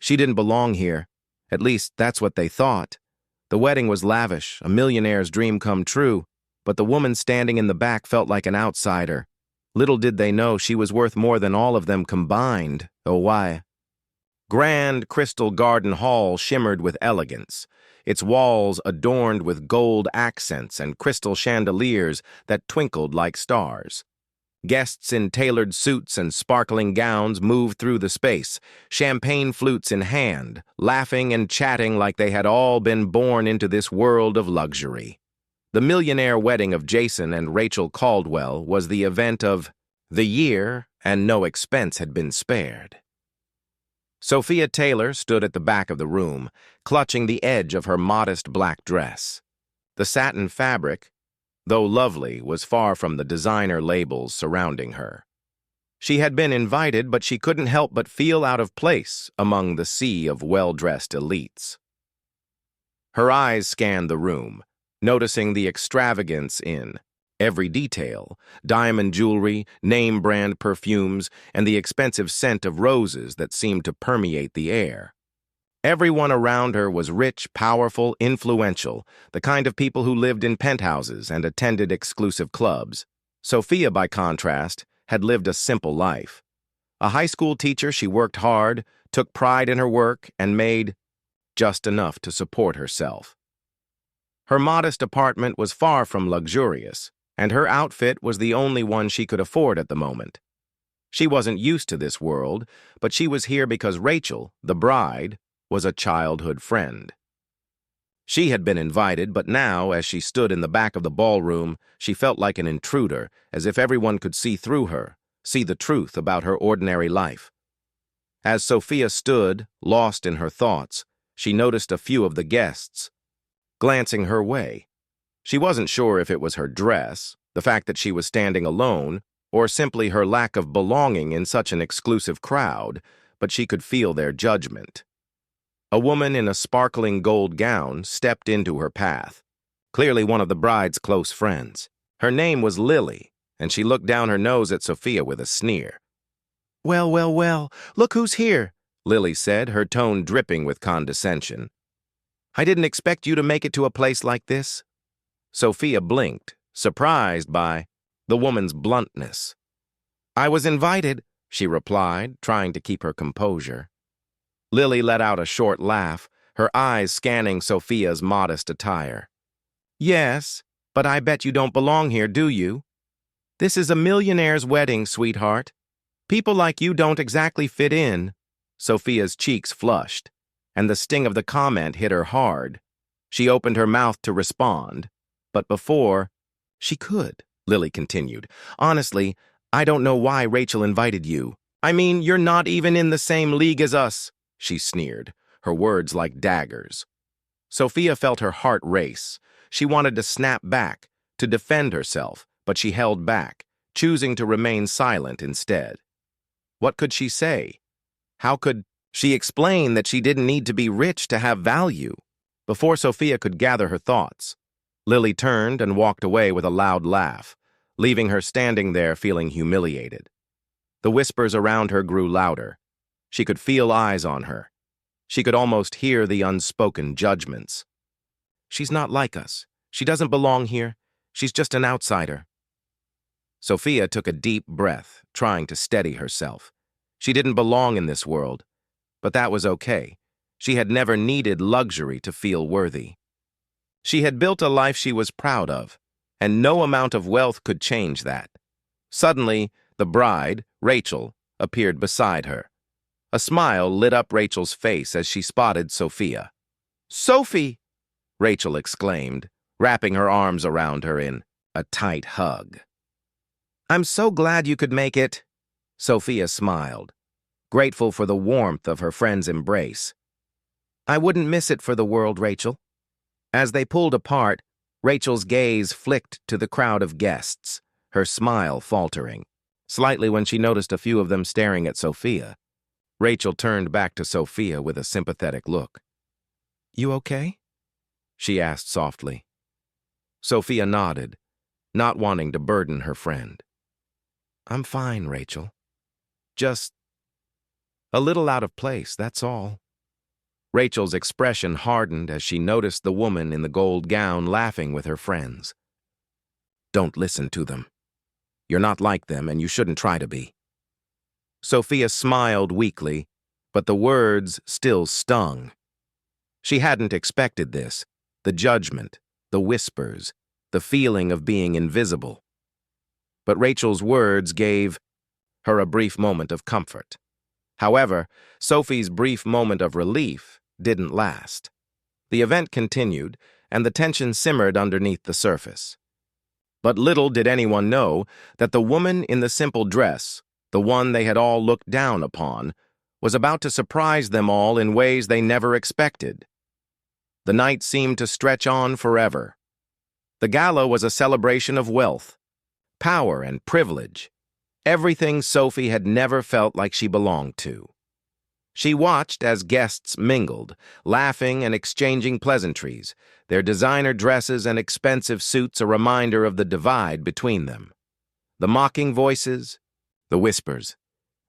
She didn't belong here. At least, that's what they thought. The wedding was lavish, a millionaire's dream come true, but the woman standing in the back felt like an outsider. Little did they know she was worth more than all of them combined. Oh, why? Grand Crystal Garden Hall shimmered with elegance, its walls adorned with gold accents and crystal chandeliers that twinkled like stars. Guests in tailored suits and sparkling gowns moved through the space, champagne flutes in hand, laughing and chatting like they had all been born into this world of luxury. The millionaire wedding of Jason and Rachel Caldwell was the event of the year, and no expense had been spared. Sophia Taylor stood at the back of the room, clutching the edge of her modest black dress. The satin fabric, though lovely, was far from the designer labels surrounding her. She had been invited, but she couldn't help but feel out of place among the sea of well-dressed elites. Her eyes scanned the room, noticing the extravagance in every detail: diamond jewelry, name-brand perfumes, and the expensive scent of roses that seemed to permeate the air. Everyone around her was rich, powerful, influential, the kind of people who lived in penthouses and attended exclusive clubs. Sophia, by contrast, had lived a simple life. A high school teacher, she worked hard, took pride in her work, and made just enough to support herself. Her modest apartment was far from luxurious, and her outfit was the only one she could afford at the moment. She wasn't used to this world, but she was here because Rachel, the bride, was a childhood friend. She had been invited, but now, as she stood in the back of the ballroom, she felt like an intruder, as if everyone could see through her, see the truth about her ordinary life. As Sophia stood, lost in her thoughts, she noticed a few of the guests glancing her way. She wasn't sure if it was her dress, the fact that she was standing alone, or simply her lack of belonging in such an exclusive crowd, but she could feel their judgment. A woman in a sparkling gold gown stepped into her path, clearly one of the bride's close friends. Her name was Lily, and she looked down her nose at Sophia with a sneer. "Well, well, well, look who's here," Lily said, her tone dripping with condescension. "I didn't expect you to make it to a place like this." Sophia blinked, surprised by the woman's bluntness. "I was invited," she replied, trying to keep her composure. Lily let out a short laugh, her eyes scanning Sophia's modest attire. "Yes, but I bet you don't belong here, do you? This is a millionaire's wedding, sweetheart. People like you don't exactly fit in." Sophia's cheeks flushed, and the sting of the comment hit her hard. She opened her mouth to respond, but before she could, Lily continued, "Honestly, I don't know why Rachel invited you. I mean, you're not even in the same league as us," she sneered, her words like daggers. Sophia felt her heart race. She wanted to snap back, to defend herself, but she held back, choosing to remain silent instead. What could she say? How could she explain that she didn't need to be rich to have value? Before Sophia could gather her thoughts, Lily turned and walked away with a loud laugh, leaving her standing there feeling humiliated. The whispers around her grew louder. She could feel eyes on her. She could almost hear the unspoken judgments. "She's not like us. She doesn't belong here. She's just an outsider." Sophia took a deep breath, trying to steady herself. She didn't belong in this world, but that was okay. She had never needed luxury to feel worthy. She had built a life she was proud of, and no amount of wealth could change that. Suddenly, the bride, Rachel, appeared beside her. A smile lit up Rachel's face as she spotted Sophia. "Sophie!" Rachel exclaimed, wrapping her arms around her in a tight hug. "I'm so glad you could make it." Sophia smiled, grateful for the warmth of her friend's embrace. "I wouldn't miss it for the world, Rachel." As they pulled apart, Rachel's gaze flicked to the crowd of guests, her smile faltering, slightly when she noticed a few of them staring at Sophia. Rachel turned back to Sophia with a sympathetic look. "You okay?" she asked softly. Sophia nodded, not wanting to burden her friend. "I'm fine, Rachel. Just a little out of place, that's all." Rachel's expression hardened as she noticed the woman in the gold gown laughing with her friends. "Don't listen to them. You're not like them, and you shouldn't try to be." Sophia smiled weakly, but the words still stung. She hadn't expected this, the judgment, the whispers, the feeling of being invisible. But Rachel's words gave her a brief moment of comfort. However, Sophie's brief moment of relief didn't last. The event continued, and the tension simmered underneath the surface. But little did anyone know that the woman in the simple dress, the one they had all looked down upon, was about to surprise them all in ways they never expected. The night seemed to stretch on forever. The gala was a celebration of wealth, power, and privilege, everything Sophie had never felt like she belonged to. She watched as guests mingled, laughing and exchanging pleasantries, their designer dresses and expensive suits a reminder of the divide between them. The mocking voices, the whispers,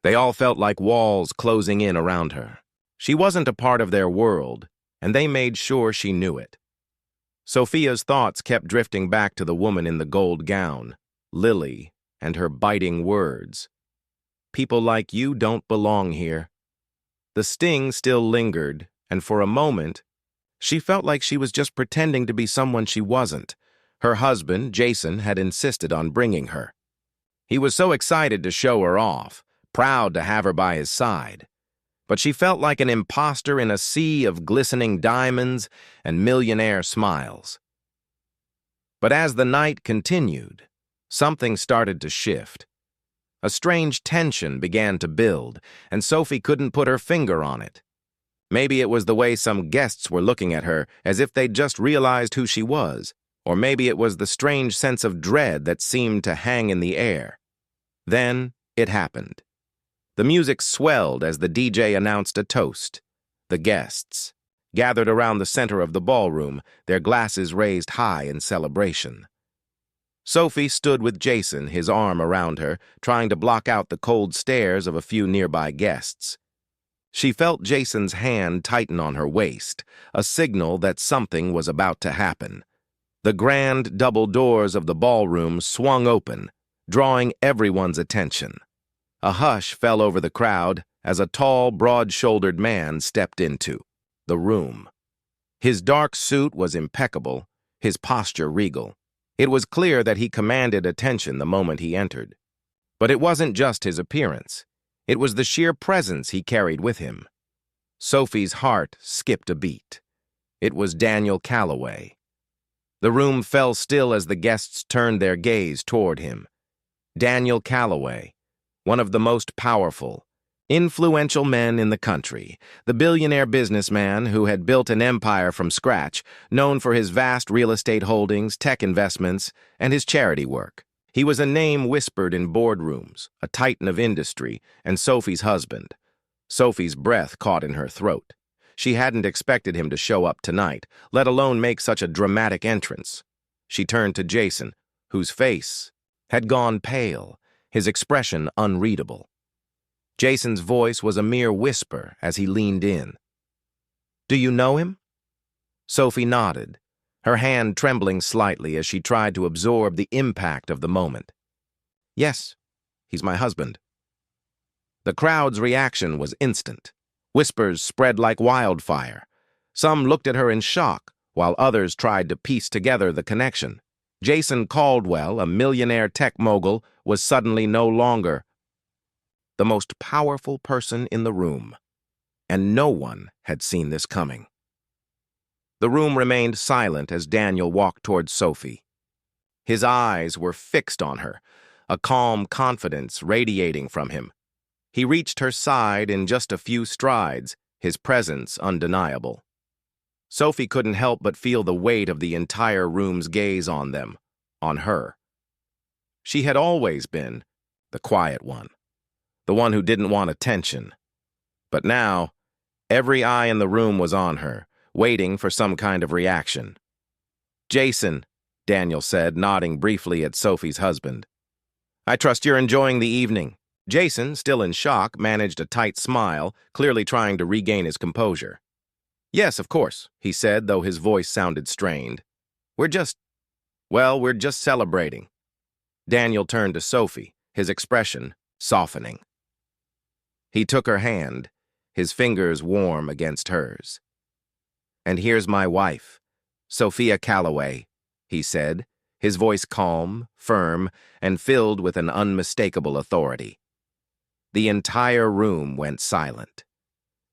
they all felt like walls closing in around her. She wasn't a part of their world, and they made sure she knew it. Sophia's thoughts kept drifting back to the woman in the gold gown, Lily, and her biting words. "People like you don't belong here." The sting still lingered, and for a moment, she felt like she was just pretending to be someone she wasn't. Her husband, Jason, had insisted on bringing her. He was so excited to show her off, proud to have her by his side. But she felt like an imposter in a sea of glistening diamonds and millionaire smiles. But as the night continued, something started to shift. A strange tension began to build, and Sophie couldn't put her finger on it. Maybe it was the way some guests were looking at her as if they'd just realized who she was, or maybe it was the strange sense of dread that seemed to hang in the air. Then it happened. The music swelled as the DJ announced a toast. The guests gathered around the center of the ballroom, their glasses raised high in celebration. Sophie stood with Jason, his arm around her, trying to block out the cold stares of a few nearby guests. She felt Jason's hand tighten on her waist, a signal that something was about to happen. The grand double doors of the ballroom swung open, drawing everyone's attention. A hush fell over the crowd as a tall, broad-shouldered man stepped into the room. His dark suit was impeccable, his posture regal. It was clear that he commanded attention the moment he entered. But it wasn't just his appearance. It was the sheer presence he carried with him. Sophie's heart skipped a beat. It was Daniel Calloway. The room fell still as the guests turned their gaze toward him. Daniel Calloway, one of the most powerful, influential men in the country, the billionaire businessman who had built an empire from scratch, known for his vast real estate holdings, tech investments, and his charity work. He was a name whispered in boardrooms, a titan of industry, and Sophie's husband. Sophie's breath caught in her throat. She hadn't expected him to show up tonight, let alone make such a dramatic entrance. She turned to Jason, whose face had gone pale, his expression unreadable. Jason's voice was a mere whisper as he leaned in. "Do you know him?" Sophie nodded, her hand trembling slightly as she tried to absorb the impact of the moment. "Yes, he's my husband." The crowd's reaction was instant. Whispers spread like wildfire. Some looked at her in shock, while others tried to piece together the connection. Jason Caldwell, a millionaire tech mogul, was suddenly no longer the most powerful person in the room, and no one had seen this coming. The room remained silent as Daniel walked towards Sophie. His eyes were fixed on her, a calm confidence radiating from him. He reached her side in just a few strides, his presence undeniable. Sophie couldn't help but feel the weight of the entire room's gaze on them, on her. She had always been the quiet one, the one who didn't want attention. But now, every eye in the room was on her, waiting for some kind of reaction. "Jason," Daniel said, nodding briefly at Sophie's husband. "I trust you're enjoying the evening." Jason, still in shock, managed a tight smile, clearly trying to regain his composure. Yes, of course, he said, though his voice sounded strained. We're just, we're just celebrating. Daniel turned to Sophie, his expression softening. He took her hand, his fingers warm against hers. And here's my wife, Sophia Calloway, he said, his voice calm, firm, and filled with an unmistakable authority. The entire room went silent.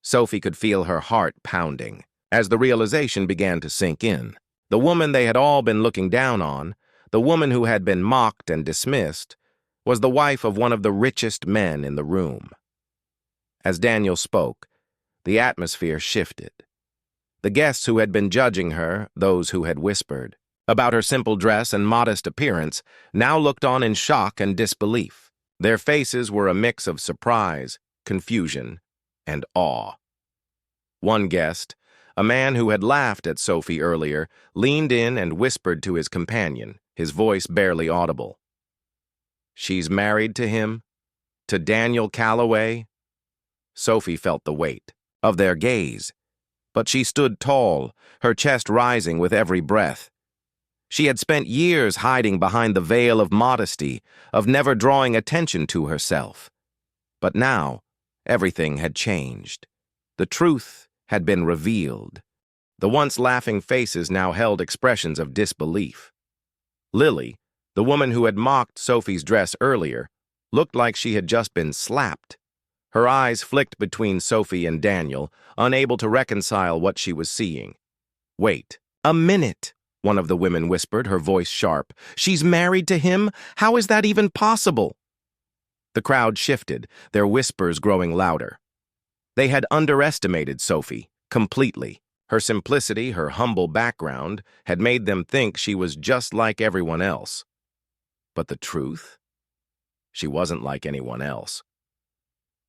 Sophie could feel her heart pounding as the realization began to sink in. The woman they had all been looking down on, the woman who had been mocked and dismissed, was the wife of one of the richest men in the room. As Daniel spoke, the atmosphere shifted. The guests who had been judging her, those who had whispered about her simple dress and modest appearance, now looked on in shock and disbelief. Their faces were a mix of surprise, confusion, and awe. One guest, a man who had laughed at Sophie earlier, leaned in and whispered to his companion, his voice barely audible. She's married to him? To Daniel Calloway? Sophie felt the weight of their gaze, but she stood tall, her chest rising with every breath. She had spent years hiding behind the veil of modesty, of never drawing attention to herself. But now, everything had changed. The truth had been revealed. The once laughing faces now held expressions of disbelief. Lily, the woman who had mocked Sophie's dress earlier, looked like she had just been slapped. Her eyes flicked between Sophie and Daniel, unable to reconcile what she was seeing. "Wait, a minute," one of the women whispered, her voice sharp. "She's married to him? How is that even possible?" The crowd shifted, their whispers growing louder. They had underestimated Sophie, completely. Her simplicity, her humble background, had made them think she was just like everyone else. But the truth? She wasn't like anyone else.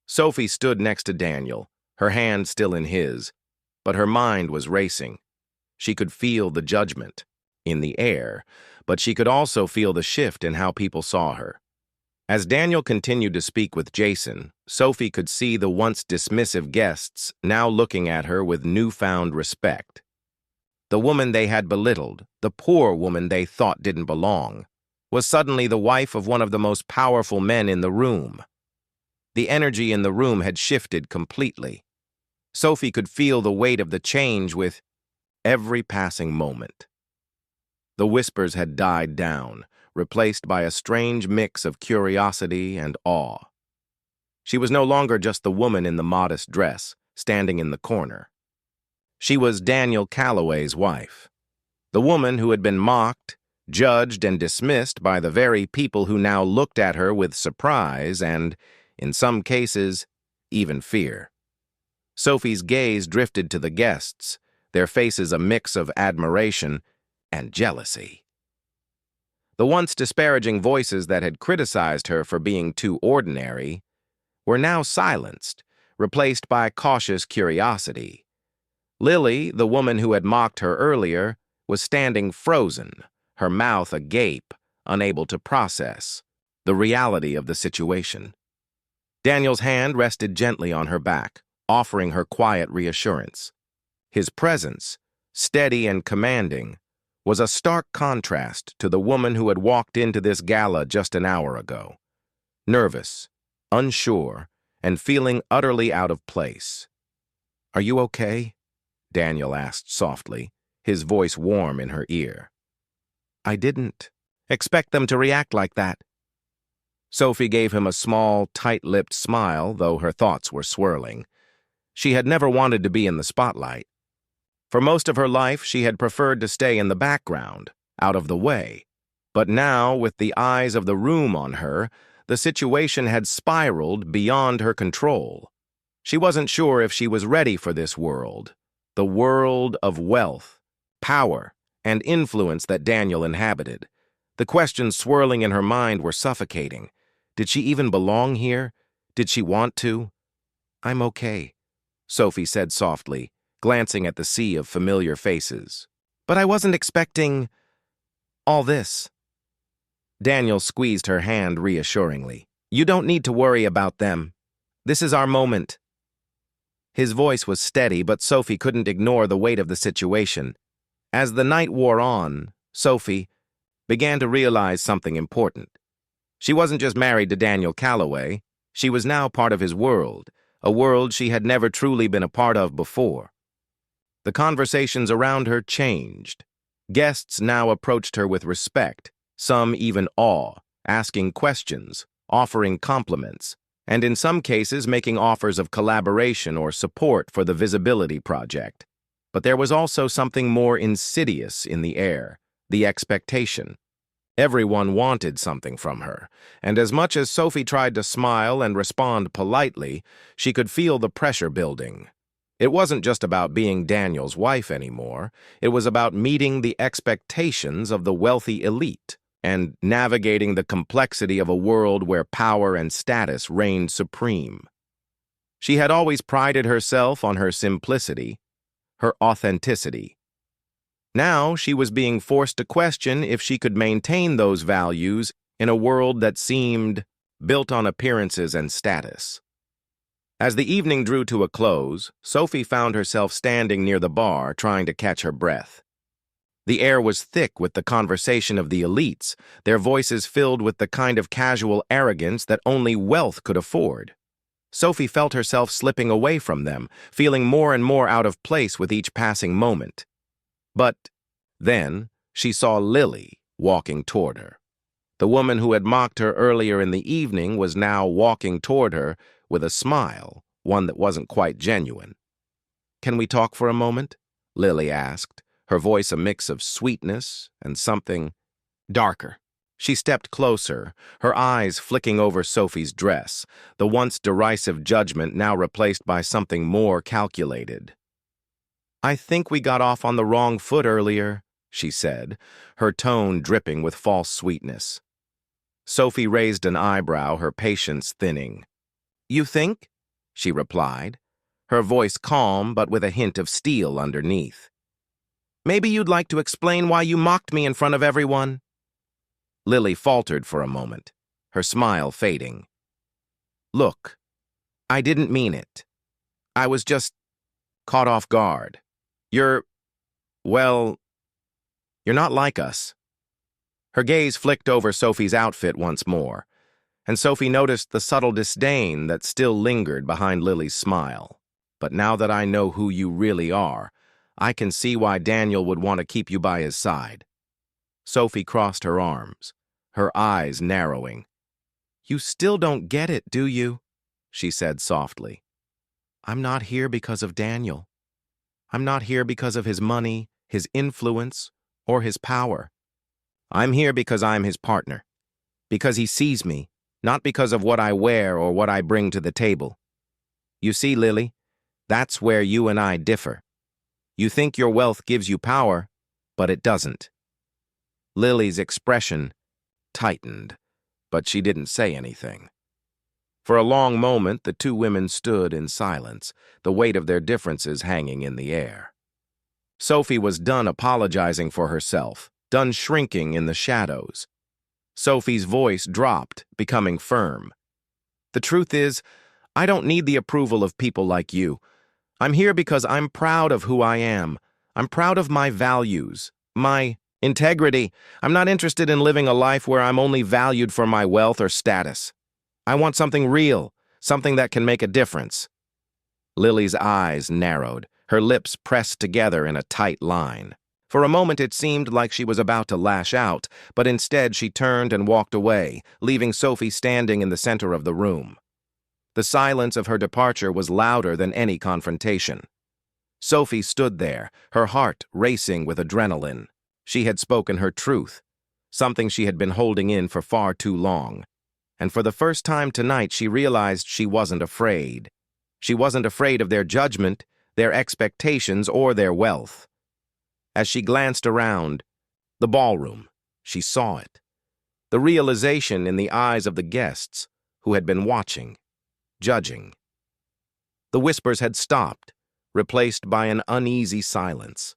Sophie stood next to Daniel, her hand still in his, but her mind was racing. She could feel the judgment in the air, but she could also feel the shift in how people saw her. As Daniel continued to speak with Jason, Sophie could see the once dismissive guests now looking at her with newfound respect. The woman they had belittled, the poor woman they thought didn't belong, was suddenly the wife of one of the most powerful men in the room. The energy in the room had shifted completely. Sophie could feel the weight of the change with every passing moment. The whispers had died down, replaced by a strange mix of curiosity and awe. She was no longer just the woman in the modest dress, standing in the corner. She was Daniel Calloway's wife, the woman who had been mocked, judged, and dismissed by the very people who now looked at her with surprise and, in some cases, even fear. Sophie's gaze drifted to the guests, their faces a mix of admiration and jealousy. The once disparaging voices that had criticized her for being too ordinary were now silenced, replaced by cautious curiosity. Lily, the woman who had mocked her earlier, was standing frozen, her mouth agape, unable to process the reality of the situation. Daniel's hand rested gently on her back, offering her quiet reassurance. His presence, steady and commanding, was a stark contrast to the woman who had walked into this gala just an hour ago. Nervous, unsure, and feeling utterly out of place. "Are you okay?" Daniel asked softly, his voice warm in her ear. "I didn't expect them to react like that." Sophie gave him a small, tight-lipped smile, though her thoughts were swirling. She had never wanted to be in the spotlight. For most of her life, she had preferred to stay in the background, out of the way. But now, with the eyes of the room on her, the situation had spiraled beyond her control. She wasn't sure if she was ready for this world, the world of wealth, power, and influence that Daniel inhabited. The questions swirling in her mind were suffocating. Did she even belong here? Did she want to? "I'm okay," Sophie said softly, glancing at the sea of familiar faces. "But I wasn't expecting all this." Daniel squeezed her hand reassuringly. "You don't need to worry about them. This is our moment." His voice was steady, but Sophie couldn't ignore the weight of the situation. As the night wore on, Sophie began to realize something important. She wasn't just married to Daniel Calloway. She was now part of his world, a world she had never truly been a part of before. The conversations around her changed. Guests now approached her with respect, some even awe, asking questions, offering compliments, and in some cases making offers of collaboration or support for the Visibility Project. But there was also something more insidious in the air, the expectation. Everyone wanted something from her, and as much as Sophie tried to smile and respond politely, she could feel the pressure building. It wasn't just about being Daniel's wife anymore. It was about meeting the expectations of the wealthy elite and navigating the complexity of a world where power and status reigned supreme. She had always prided herself on her simplicity, her authenticity. Now she was being forced to question if she could maintain those values in a world that seemed built on appearances and status. As the evening drew to a close, Sophie found herself standing near the bar trying to catch her breath. The air was thick with the conversation of the elites, their voices filled with the kind of casual arrogance that only wealth could afford. Sophie felt herself slipping away from them, feeling more and more out of place with each passing moment. But then she saw Lily walking toward her. The woman who had mocked her earlier in the evening was now walking toward her with a smile, one that wasn't quite genuine. "Can we talk for a moment?" Lily asked, her voice a mix of sweetness and something darker. She stepped closer, her eyes flicking over Sophie's dress, the once derisive judgment now replaced by something more calculated. "I think we got off on the wrong foot earlier," she said, her tone dripping with false sweetness. Sophie raised an eyebrow, her patience thinning. "You think?" she replied, her voice calm but with a hint of steel underneath. "Maybe you'd like to explain why you mocked me in front of everyone?" Lily faltered for a moment, her smile fading. "Look, I didn't mean it. I was just caught off guard. Well, you're not like us." Her gaze flicked over Sophie's outfit once more, and Sophie noticed the subtle disdain that still lingered behind Lily's smile. "But now that I know who you really are, I can see why Daniel would want to keep you by his side." Sophie crossed her arms, her eyes narrowing. "You still don't get it, do you?" she said softly. "I'm not here because of Daniel. I'm not here because of his money, his influence, or his power. I'm here because I'm his partner, because he sees me, not because of what I wear or what I bring to the table. You see, Lily, that's where you and I differ. You think your wealth gives you power, but it doesn't." Lily's expression tightened, but she didn't say anything. For a long moment, the two women stood in silence, the weight of their differences hanging in the air. Sophie was done apologizing for herself, done shrinking in the shadows. Sophie's voice dropped, becoming firm. "The truth is, I don't need the approval of people like you. I'm here because I'm proud of who I am. I'm proud of my values, my integrity. I'm not interested in living a life where I'm only valued for my wealth or status. I want something real, something that can make a difference." Lily's eyes narrowed, her lips pressed together in a tight line. For a moment it seemed like she was about to lash out, but instead she turned and walked away, leaving Sophie standing in the center of the room. The silence of her departure was louder than any confrontation. Sophie stood there, her heart racing with adrenaline. She had spoken her truth, something she had been holding in for far too long. And for the first time tonight, she realized she wasn't afraid. She wasn't afraid of their judgment, their expectations, or their wealth. As she glanced around the ballroom, she saw it. The realization in the eyes of the guests who had been watching, judging. The whispers had stopped, replaced by an uneasy silence.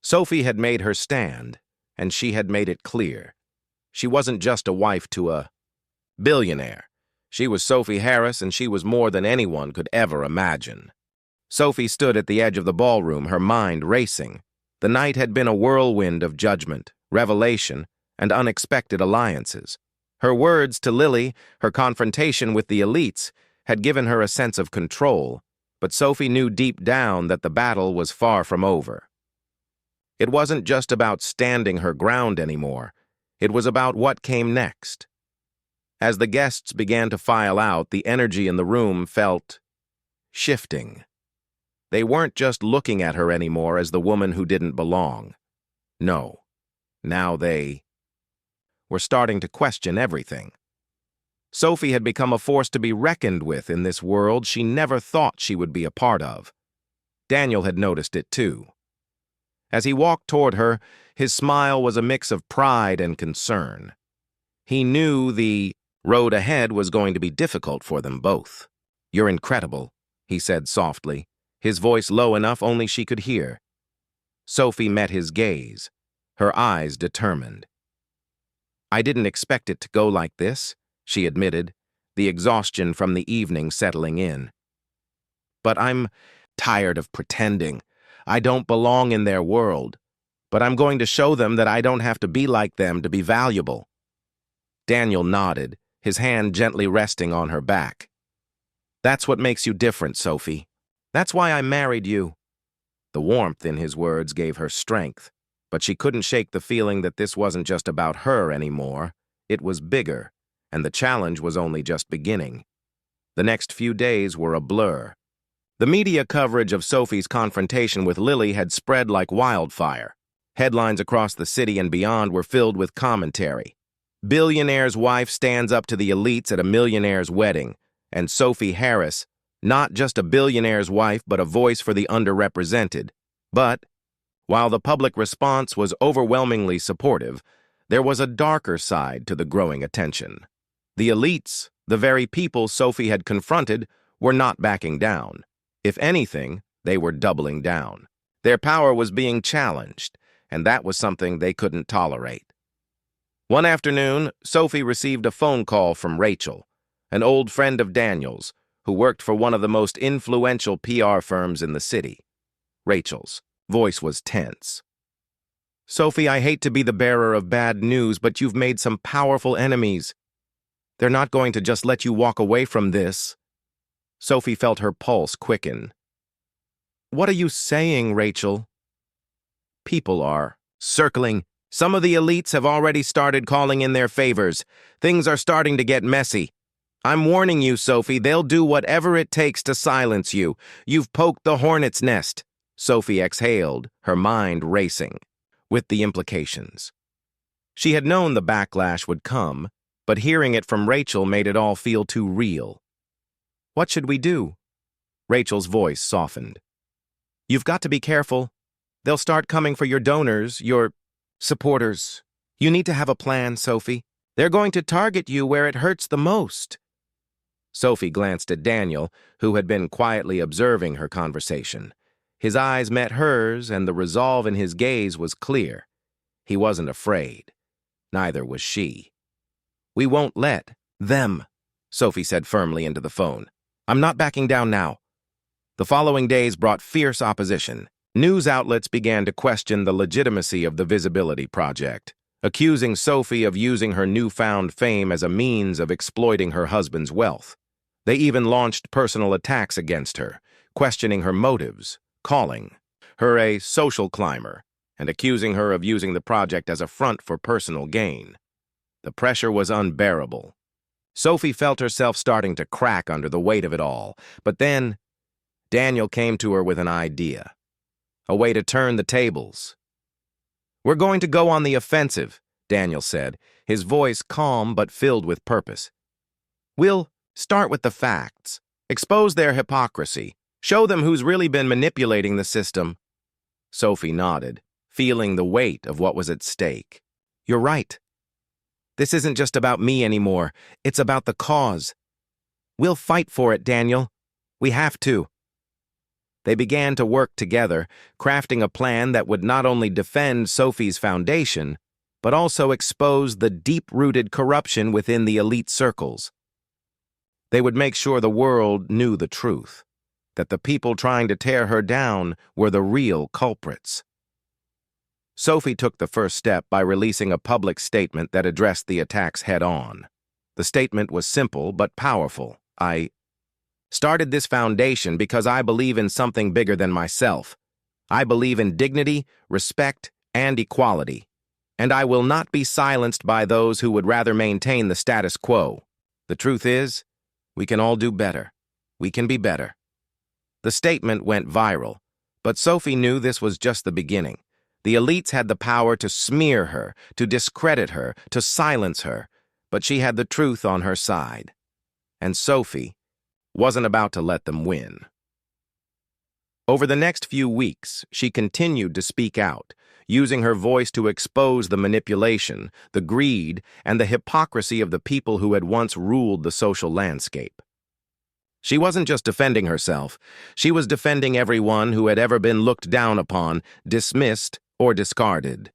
Sophie had made her stand, and she had made it clear. She wasn't just a wife to a billionaire. She was Sophie Harris, and she was more than anyone could ever imagine. Sophie stood at the edge of the ballroom, her mind racing. The night had been a whirlwind of judgment, revelation, and unexpected alliances. Her words to Lily, her confrontation with the elites, had given her a sense of control, but Sophie knew deep down that the battle was far from over. It wasn't just about standing her ground anymore. It was about what came next. As the guests began to file out, the energy in the room felt shifting. They weren't just looking at her anymore as the woman who didn't belong. No. Now they were starting to question everything. Sophie had become a force to be reckoned with in this world she never thought she would be a part of. Daniel had noticed it too. As he walked toward her, his smile was a mix of pride and concern. He knew the road ahead was going to be difficult for them both. "You're incredible," he said softly, his voice low enough only she could hear. Sophie met his gaze, her eyes determined. "I didn't expect it to go like this," she admitted, the exhaustion from the evening settling in. "But I'm tired of pretending. I don't belong in their world. But I'm going to show them that I don't have to be like them to be valuable." Daniel nodded, his hand gently resting on her back. "That's what makes you different, Sophie. That's why I married you." The warmth in his words gave her strength, but she couldn't shake the feeling that this wasn't just about her anymore. It was bigger, and the challenge was only just beginning. The next few days were a blur. The media coverage of Sophie's confrontation with Lily had spread like wildfire. Headlines across the city and beyond were filled with commentary. "Billionaire's wife stands up to the elites at a millionaire's wedding," and Sophie Harris, not just a billionaire's wife but a voice for the underrepresented. But, while the public response was overwhelmingly supportive, there was a darker side to the growing attention. The elites, the very people Sophie had confronted, were not backing down. If anything, they were doubling down. Their power was being challenged, and that was something they couldn't tolerate. One afternoon, Sophie received a phone call from Rachel, an old friend of Daniel's, who worked for one of the most influential PR firms in the city. Rachel's voice was tense. "Sophie, I hate to be the bearer of bad news, but you've made some powerful enemies. They're not going to just let you walk away from this." Sophie felt her pulse quicken. "What are you saying, Rachel?" "People are circling. Some of the elites have already started calling in their favors. Things are starting to get messy. I'm warning you, Sophie, they'll do whatever it takes to silence you. You've poked the hornet's nest." Sophie exhaled, her mind racing with the implications. She had known the backlash would come, but hearing it from Rachel made it all feel too real. "What should we do?" Rachel's voice softened. "You've got to be careful. They'll start coming for your donors, your supporters. You need to have a plan, Sophie. They're going to target you where it hurts the most." Sophie glanced at Daniel, who had been quietly observing her conversation. His eyes met hers, and the resolve in his gaze was clear. He wasn't afraid. Neither was she. "We won't let them," Sophie said firmly into the phone. "I'm not backing down now." The following days brought fierce opposition. News outlets began to question the legitimacy of the Visibility Project, accusing Sophie of using her newfound fame as a means of exploiting her husband's wealth. They even launched personal attacks against her, questioning her motives, calling her a social climber, and accusing her of using the project as a front for personal gain. The pressure was unbearable. Sophie felt herself starting to crack under the weight of it all, but then Daniel came to her with an idea, a way to turn the tables. "We're going to go on the offensive," Daniel said, his voice calm but filled with purpose. "We'll start with the facts, expose their hypocrisy, show them who's really been manipulating the system." Sophie nodded, feeling the weight of what was at stake. "You're right. This isn't just about me anymore. It's about the cause. We'll fight for it, Daniel. We have to." They began to work together, crafting a plan that would not only defend Sophie's foundation, but also expose the deep-rooted corruption within the elite circles. They would make sure the world knew the truth. that the people trying to tear her down were the real culprits. Sophie took the first step by releasing a public statement that addressed the attacks head-on. The statement was simple but powerful. I started this foundation because I believe in something bigger than myself. I believe in dignity, respect, and equality. And I will not be silenced by those who would rather maintain the status quo. The truth is, we can all do better. We can be better. The statement went viral, but Sophie knew this was just the beginning. The elites had the power to smear her, to discredit her, to silence her, but she had the truth on her side. And Sophie wasn't about to let them win. Over the next few weeks, she continued to speak out, using her voice to expose the manipulation, the greed, and the hypocrisy of the people who had once ruled the social landscape. She wasn't just defending herself, she was defending everyone who had ever been looked down upon, dismissed, or discarded.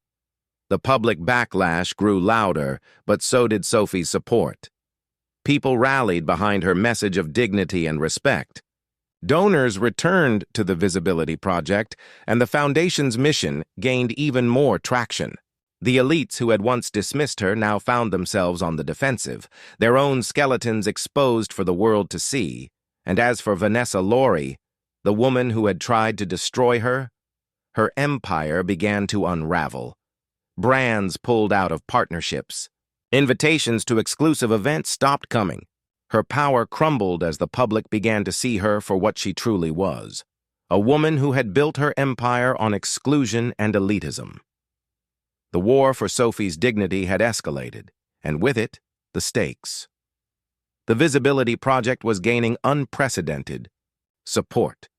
The public backlash grew louder, but so did Sophie's support. People rallied behind her message of dignity and respect. Donors returned to the Visibility Project, and the Foundation's mission gained even more traction. The elites who had once dismissed her now found themselves on the defensive, their own skeletons exposed for the world to see. And as for Vanessa Laurie, the woman who had tried to destroy her, her empire began to unravel. Brands pulled out of partnerships. Invitations to exclusive events stopped coming. Her power crumbled as the public began to see her for what she truly was, a woman who had built her empire on exclusion and elitism. The war for Sophie's dignity had escalated, and with it, the stakes. The Visibility Project was gaining unprecedented support.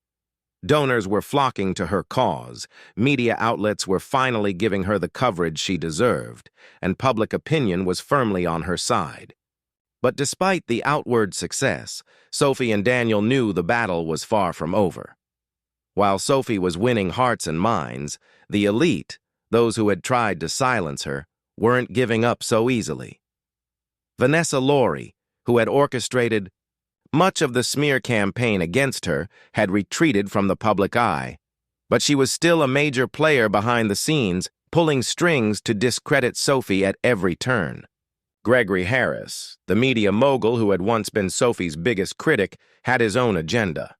Donors were flocking to her cause, media outlets were finally giving her the coverage she deserved, and public opinion was firmly on her side. But despite the outward success, Sophie and Daniel knew the battle was far from over. While Sophie was winning hearts and minds, the elite, those who had tried to silence her, weren't giving up so easily. Vanessa Laurie, who had orchestrated much of the smear campaign against her, had retreated from the public eye, but she was still a major player behind the scenes, pulling strings to discredit Sophie at every turn. Gregory Harris, the media mogul who had once been Sophie's biggest critic, had his own agenda.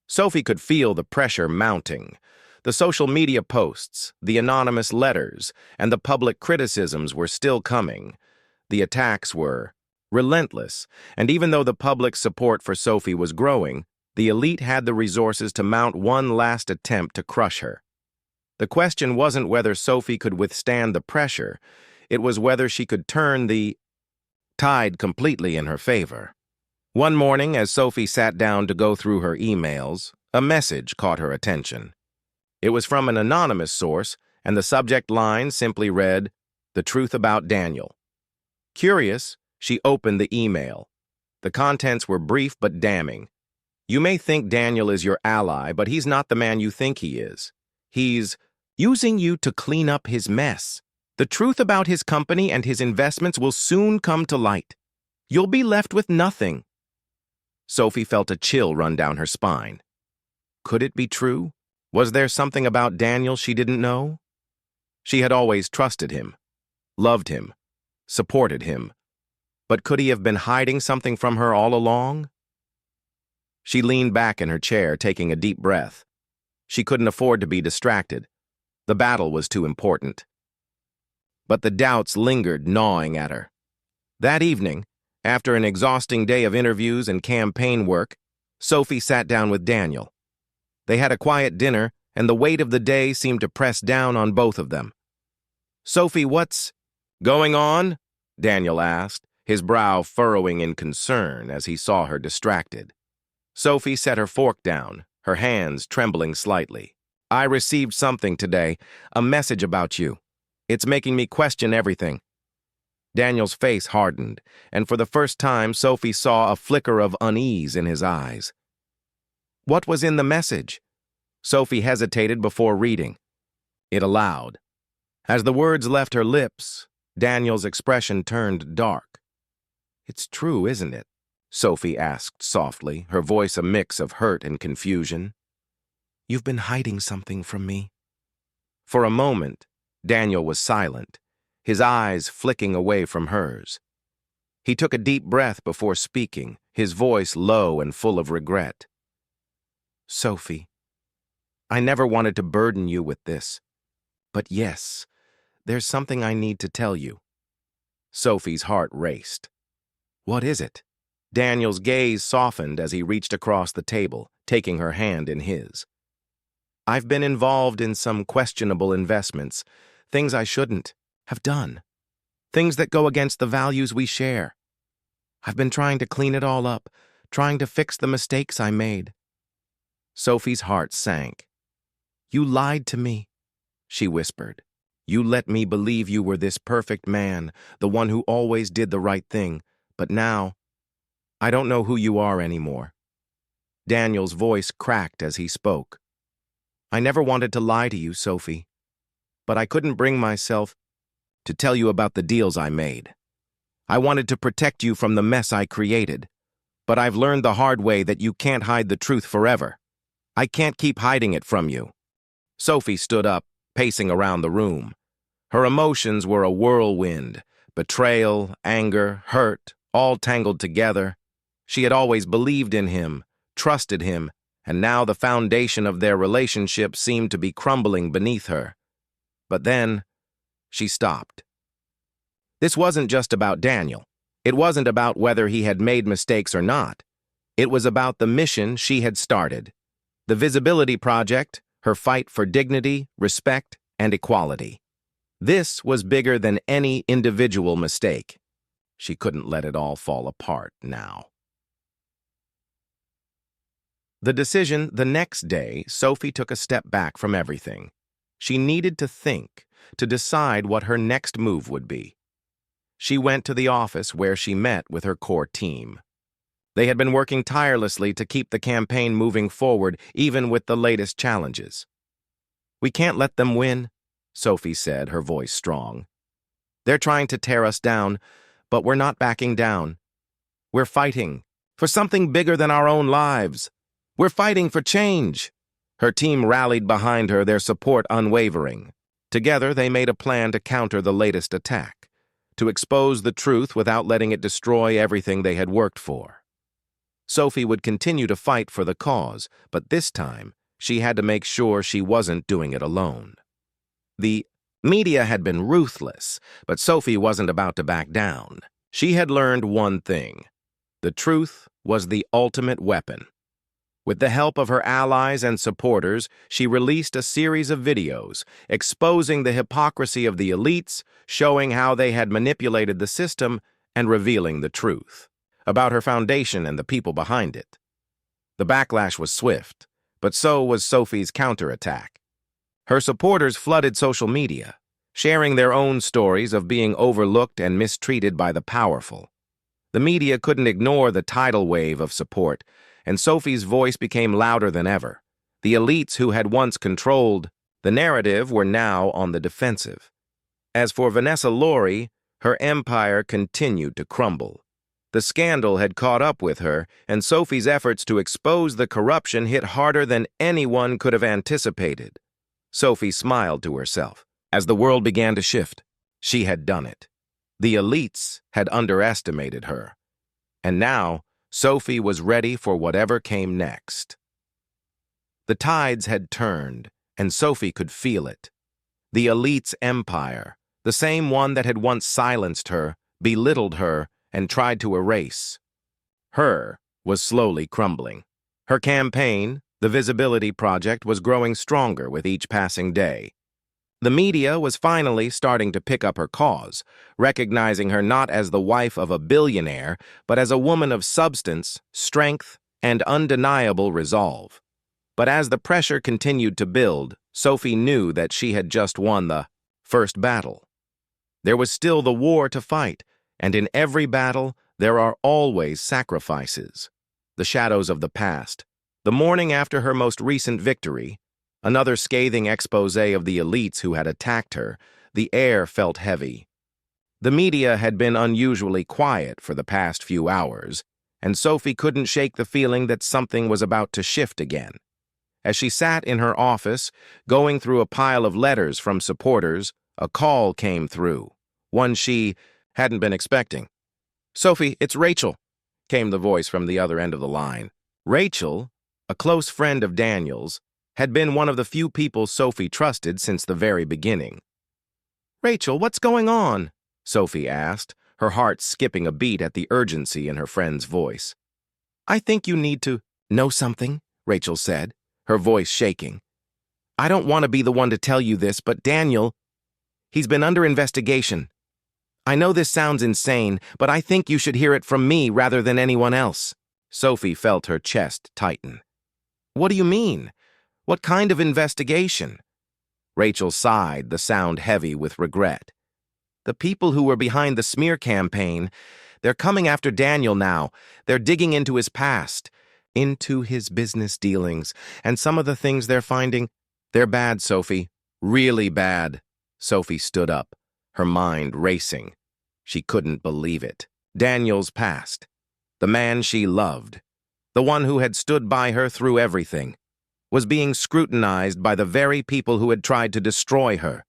Sophie could feel the pressure mounting. The social media posts, the anonymous letters, and the public criticisms were still coming. The attacks were relentless, and even though the public's support for Sophie was growing, the elite had the resources to mount one last attempt to crush her. The question wasn't whether Sophie could withstand the pressure, it was whether she could turn the tide completely in her favor. One morning, as Sophie sat down to go through her emails, a message caught her attention. It was from an anonymous source, and the subject line simply read, "The truth about Daniel." Curious, she opened the email. The contents were brief but damning. "You may think Daniel is your ally, but he's not the man you think he is. He's using you to clean up his mess. The truth about his company and his investments will soon come to light. You'll be left with nothing." Sophie felt a chill run down her spine. Could it be true? Was there something about Daniel she didn't know? She had always trusted him, loved him, supported him. But could he have been hiding something from her all along? She leaned back in her chair, taking a deep breath. She couldn't afford to be distracted. The battle was too important. But the doubts lingered, gnawing at her. That evening, after an exhausting day of interviews and campaign work, Sophie sat down with Daniel. They had a quiet dinner, and the weight of the day seemed to press down on both of them. "Sophie, what's going on?" Daniel asked, his brow furrowing in concern as he saw her distracted. Sophie set her fork down, her hands trembling slightly. "I received something today, a message about you. It's making me question everything." Daniel's face hardened, and for the first time Sophie saw a flicker of unease in his eyes. What was in the message? Sophie hesitated before reading it aloud. As the words left her lips, Daniel's expression turned dark. "It's true, isn't it?" Sophie asked softly, her voice a mix of hurt and confusion. You've been hiding something from me. For a moment, Daniel was silent, his eyes flicking away from hers. He took a deep breath before speaking, his voice low and full of regret. Sophie, I never wanted to burden you with this, but yes, there's something I need to tell you. Sophie's heart raced. What is it? Daniel's gaze softened as he reached across the table, taking her hand in his. I've been involved in some questionable investments, things I shouldn't have done, things that go against the values we share. I've been trying to clean it all up, trying to fix the mistakes I made. Sophie's heart sank. You lied to me, she whispered. You let me believe you were this perfect man, the one who always did the right thing, but now, I don't know who you are anymore. Daniel's voice cracked as he spoke. I never wanted to lie to you, Sophie, but I couldn't bring myself to tell you about the deals I made. I wanted to protect you from the mess I created, but I've learned the hard way that you can't hide the truth forever. I can't keep hiding it from you. Sophie stood up, pacing around the room. Her emotions were a whirlwind, betrayal, anger, hurt, all tangled together. She had always believed in him, trusted him, and now the foundation of their relationship seemed to be crumbling beneath her. But then, she stopped. This wasn't just about Daniel. It wasn't about whether he had made mistakes or not. It was about the mission she had started. The Visibility Project, her fight for dignity, respect, and equality. This was bigger than any individual mistake. She couldn't let it all fall apart now. The next day, Sophie took a step back from everything. She needed to think, to decide what her next move would be. She went to the office where she met with her core team. They had been working tirelessly to keep the campaign moving forward, even with the latest challenges. We can't let them win, Sophie said, her voice strong. They're trying to tear us down, but we're not backing down. We're fighting for something bigger than our own lives. We're fighting for change. Her team rallied behind her, their support unwavering. Together, they made a plan to counter the latest attack, to expose the truth without letting it destroy everything they had worked for. Sophie would continue to fight for the cause, but this time, she had to make sure she wasn't doing it alone. The media had been ruthless, but Sophie wasn't about to back down. She had learned one thing. The truth was the ultimate weapon. With the help of her allies and supporters, she released a series of videos exposing the hypocrisy of the elites, showing how they had manipulated the system, and revealing the truth about her foundation and the people behind it. The backlash was swift, but so was Sophie's counterattack. Her supporters flooded social media, sharing their own stories of being overlooked and mistreated by the powerful. The media couldn't ignore the tidal wave of support, and Sophie's voice became louder than ever. The elites who had once controlled the narrative were now on the defensive. As for Vanessa Laurie, her empire continued to crumble. The scandal had caught up with her, and Sophie's efforts to expose the corruption hit harder than anyone could have anticipated. Sophie smiled to herself. As the world began to shift, she had done it. The elites had underestimated her. And now, Sophie was ready for whatever came next. The tides had turned, and Sophie could feel it. The elite's empire, the same one that had once silenced her, belittled her, and tried to erase her, was slowly crumbling. Her campaign, the Visibility Project, was growing stronger with each passing day. The media was finally starting to pick up her cause, recognizing her not as the wife of a billionaire, but as a woman of substance, strength, and undeniable resolve. But as the pressure continued to build, Sophie knew that she had just won the first battle. There was still the war to fight, and in every battle, there are always sacrifices. The shadows of the past. The morning after her most recent victory, another scathing expose of the elites who had attacked her, the air felt heavy. The media had been unusually quiet for the past few hours, and Sophie couldn't shake the feeling that something was about to shift again. As she sat in her office, going through a pile of letters from supporters, a call came through, one she hadn't been expecting. "Sophie, it's Rachel," came the voice from the other end of the line. Rachel, a close friend of Daniel's, had been one of the few people Sophie trusted since the very beginning. "Rachel, what's going on?" Sophie asked, her heart skipping a beat at the urgency in her friend's voice. "I think you need to know something," Rachel said, her voice shaking. "I don't want to be the one to tell you this, but Daniel, he's been under investigation. I know this sounds insane, but I think you should hear it from me rather than anyone else." Sophie felt her chest tighten. "What do you mean? What kind of investigation?" Rachel sighed, the sound heavy with regret. "The people who were behind the smear campaign, they're coming after Daniel now. They're digging into his past, into his business dealings, and some of the things they're finding, they're bad, Sophie. Really bad." Sophie stood up, her mind racing. She couldn't believe it. Daniel's past. The man she loved, the one who had stood by her through everything, was being scrutinized by the very people who had tried to destroy her.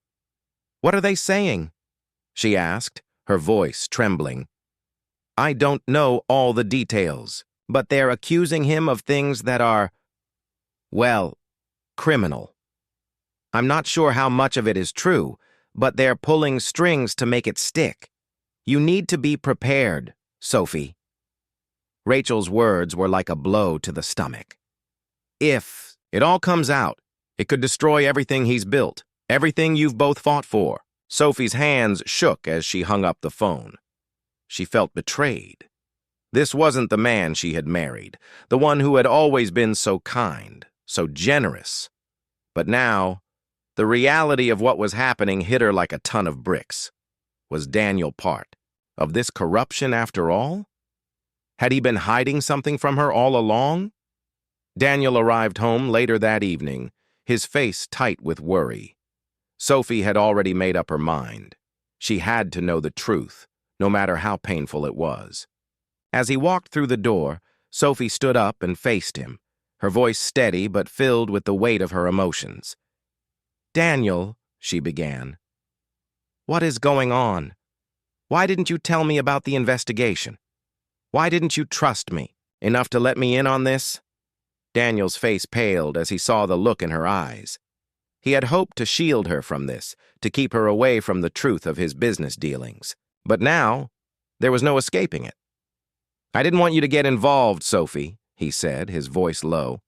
"What are they saying?" she asked, her voice trembling. "I don't know all the details, but they're accusing him of things that are, well, criminal. I'm not sure how much of it is true, but they're pulling strings to make it stick. You need to be prepared, Sophie." Rachel's words were like a blow to the stomach. "If it all comes out, it could destroy everything he's built, everything you've both fought for." Sophie's hands shook as she hung up the phone. She felt betrayed. This wasn't the man she had married, the one who had always been so kind, so generous. But now, the reality of what was happening hit her like a ton of bricks. Was Daniel part of this corruption after all? Had he been hiding something from her all along? Daniel arrived home later that evening, his face tight with worry. Sophie had already made up her mind. She had to know the truth, no matter how painful it was. As he walked through the door, Sophie stood up and faced him, her voice steady but filled with the weight of her emotions. "Daniel," she began, "what is going on? Why didn't you tell me about the investigation? Why didn't you trust me enough to let me in on this?" Daniel's face paled as he saw the look in her eyes. He had hoped to shield her from this, to keep her away from the truth of his business dealings. But now, there was no escaping it. "I didn't want you to get involved, Sophie," he said, his voice low.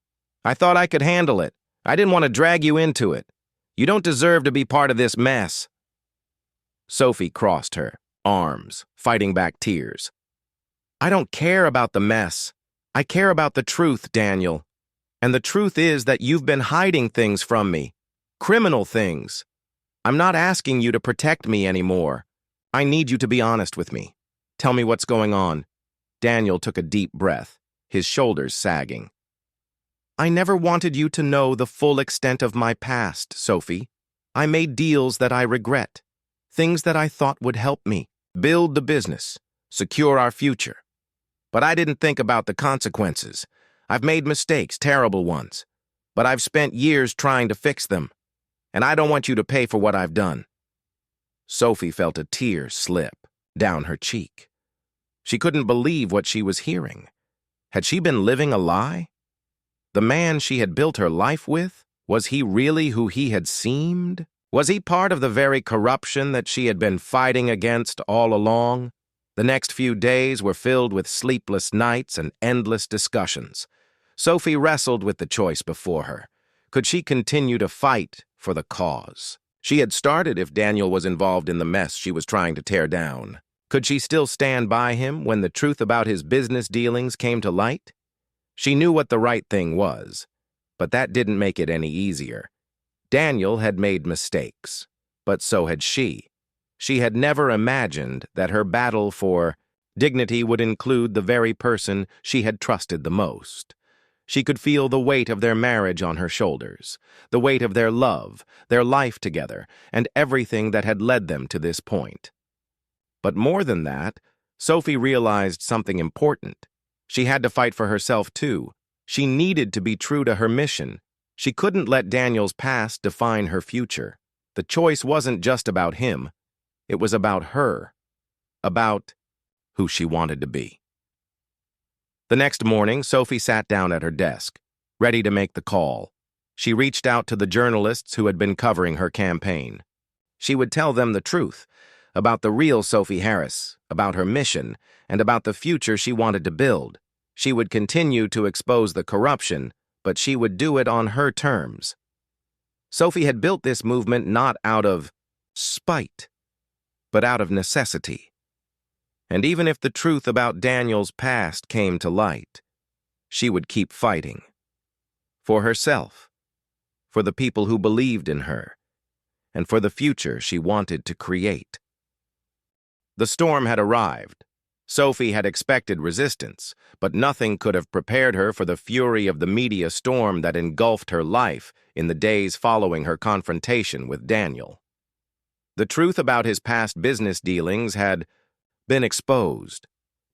"I thought I could handle it. I didn't want to drag you into it. You don't deserve to be part of this mess." Sophie crossed her arms, fighting back tears. "I don't care about the mess. I care about the truth, Daniel. And the truth is that you've been hiding things from me. Criminal things. I'm not asking you to protect me anymore. I need you to be honest with me. Tell me what's going on." Daniel took a deep breath, his shoulders sagging. "I never wanted you to know the full extent of my past, Sophie. I made deals that I regret, things that I thought would help me build the business, secure our future. But I didn't think about the consequences. I've made mistakes, terrible ones, but I've spent years trying to fix them, and I don't want you to pay for what I've done." Sophie felt a tear slip down her cheek. She couldn't believe what she was hearing. Had she been living a lie? The man she had built her life with, was he really who he had seemed? Was he part of the very corruption that she had been fighting against all along? The next few days were filled with sleepless nights and endless discussions. Sophie wrestled with the choice before her. Could she continue to fight for the cause she had started if Daniel was involved in the mess she was trying to tear down? Could she still stand by him when the truth about his business dealings came to light? She knew what the right thing was, but that didn't make it any easier. Daniel had made mistakes, but so had she. She had never imagined that her battle for dignity would include the very person she had trusted the most. She could feel the weight of their marriage on her shoulders, the weight of their love, their life together, and everything that had led them to this point. But more than that, Sophie realized something important. She had to fight for herself, too. She needed to be true to her mission. She couldn't let Daniel's past define her future. The choice wasn't just about him. It was about her. About who she wanted to be. The next morning, Sophie sat down at her desk, ready to make the call. She reached out to the journalists who had been covering her campaign. She would tell them the truth about the real Sophie Harris, about her mission, and about the future she wanted to build. She would continue to expose the corruption, but she would do it on her terms. Sophie had built this movement not out of spite, but out of necessity. And even if the truth about Daniel's past came to light, she would keep fighting. For herself, for the people who believed in her, and for the future she wanted to create. The storm had arrived. Sophie had expected resistance, but nothing could have prepared her for the fury of the media storm that engulfed her life in the days following her confrontation with Daniel. The truth about his past business dealings had been exposed.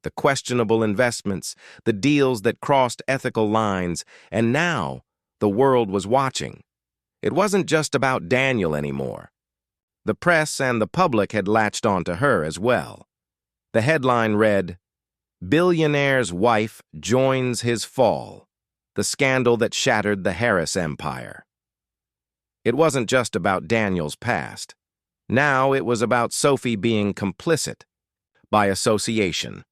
The questionable investments, the deals that crossed ethical lines, and now the world was watching. It wasn't just about Daniel anymore. The press and the public had latched onto her as well. The headline read, "Billionaire's wife joins his fall, the scandal that shattered the Harris empire." It wasn't just about Daniel's past. Now it was about Sophie being complicit, by association.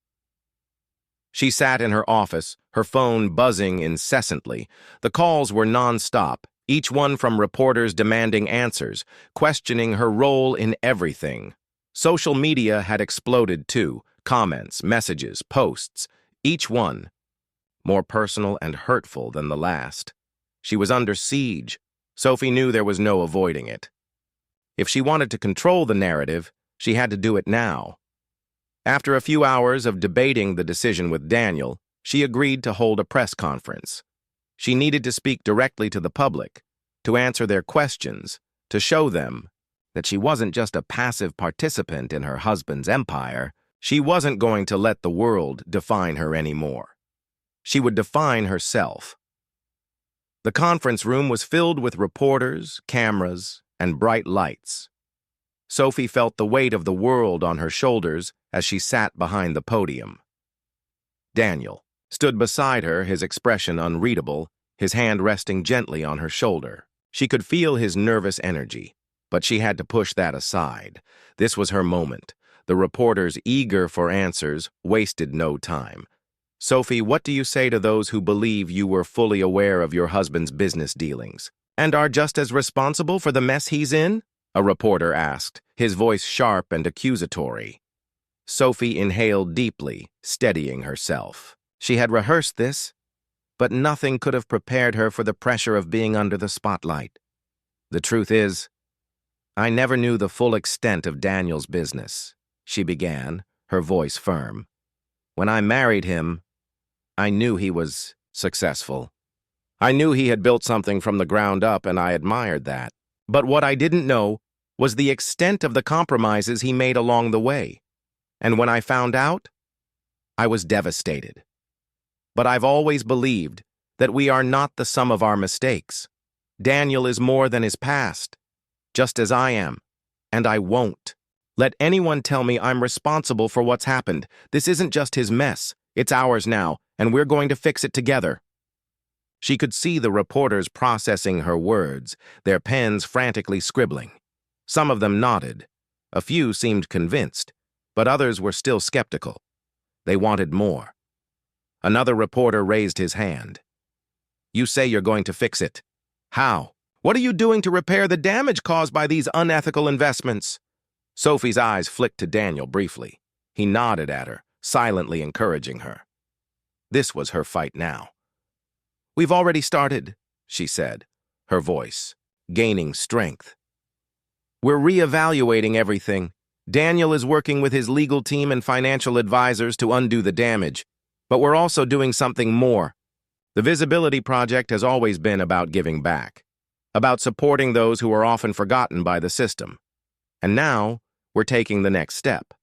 She sat in her office, her phone buzzing incessantly. The calls were non-stop, each one from reporters demanding answers, questioning her role in everything. Social media had exploded too, comments, messages, posts, each one more personal and hurtful than the last. She was under siege. Sophie knew there was no avoiding it. If she wanted to control the narrative, she had to do it now. After a few hours of debating the decision with Daniel, she agreed to hold a press conference. She needed to speak directly to the public, to answer their questions, to show them that she wasn't just a passive participant in her husband's empire. She wasn't going to let the world define her anymore. She would define herself. The conference room was filled with reporters, cameras, and bright lights. Sophie felt the weight of the world on her shoulders as she sat behind the podium. Daniel stood beside her, his expression unreadable, his hand resting gently on her shoulder. She could feel his nervous energy, but she had to push that aside. This was her moment. The reporters, eager for answers, wasted no time. "Sophie, what do you say to those who believe you were fully aware of your husband's business dealings, and are just as responsible for the mess he's in?" a reporter asked, his voice sharp and accusatory. Sophie inhaled deeply, steadying herself. She had rehearsed this, but nothing could have prepared her for the pressure of being under the spotlight. "The truth is, I never knew the full extent of Daniel's business," she began, her voice firm. "When I married him, I knew he was successful. I knew he had built something from the ground up, and I admired that. But what I didn't know was the extent of the compromises he made along the way. And when I found out, I was devastated. But I've always believed that we are not the sum of our mistakes. Daniel is more than his past, just as I am, and I won't let anyone tell me I'm responsible for what's happened. This isn't just his mess. It's ours now, and we're going to fix it together." She could see the reporters processing her words, their pens frantically scribbling. Some of them nodded. A few seemed convinced, but others were still skeptical. They wanted more. Another reporter raised his hand. "You say you're going to fix it. How? What are you doing to repair the damage caused by these unethical investments?" Sophie's eyes flicked to Daniel briefly. He nodded at her, silently encouraging her. This was her fight now. "We've already started," she said, her voice gaining strength. "We're reevaluating everything. Daniel is working with his legal team and financial advisors to undo the damage, but we're also doing something more. The Visibility Project has always been about giving back, about supporting those who are often forgotten by the system. And now, we're taking the next step.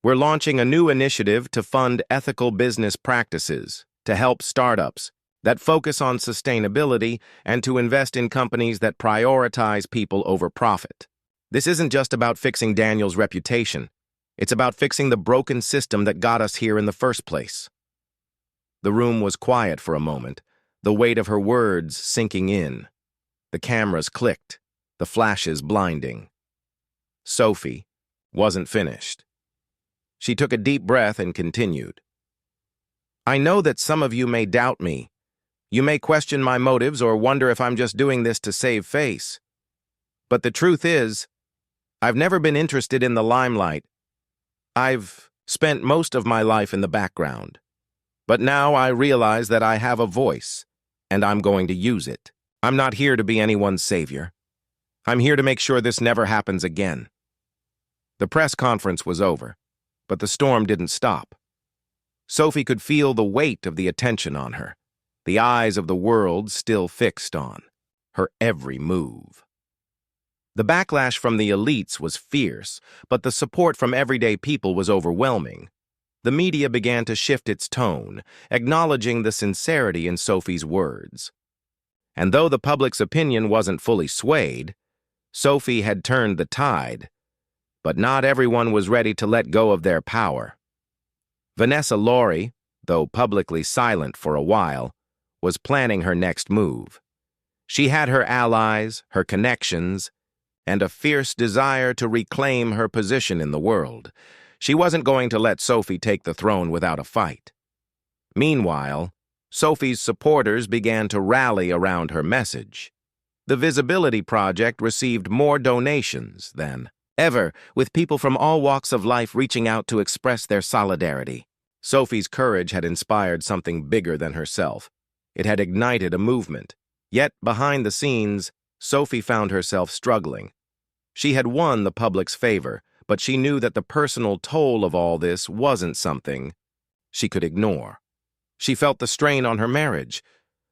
We're launching a new initiative to fund ethical business practices, to help startups that focus on sustainability and to invest in companies that prioritize people over profit. This isn't just about fixing Daniel's reputation. It's about fixing the broken system that got us here in the first place. The room was quiet for a moment, the weight of her words sinking in. The cameras clicked, the flashes blinding. Sophie wasn't finished. She took a deep breath and continued. I know that some of you may doubt me. You may question my motives or wonder if I'm just doing this to save face. But the truth is, I've never been interested in the limelight. I've spent most of my life in the background. But now I realize that I have a voice, and I'm going to use it. I'm not here to be anyone's savior. I'm here to make sure this never happens again. The press conference was over, but the storm didn't stop. Sophie could feel the weight of the attention on her, the eyes of the world still fixed on her every move. The backlash from the elites was fierce, but the support from everyday people was overwhelming. The media began to shift its tone, acknowledging the sincerity in Sophie's words. And though the public's opinion wasn't fully swayed, Sophie had turned the tide. But not everyone was ready to let go of their power. Vanessa Laurie, though publicly silent for a while, was planning her next move. She had her allies, her connections, and a fierce desire to reclaim her position in the world. She wasn't going to let Sophie take the throne without a fight. Meanwhile, Sophie's supporters began to rally around her message. The Visibility Project received more donations than ever, with people from all walks of life reaching out to express their solidarity. Sophie's courage had inspired something bigger than herself. It had ignited a movement. Yet, behind the scenes, Sophie found herself struggling. She had won the public's favor, but she knew that the personal toll of all this wasn't something she could ignore. She felt the strain on her marriage.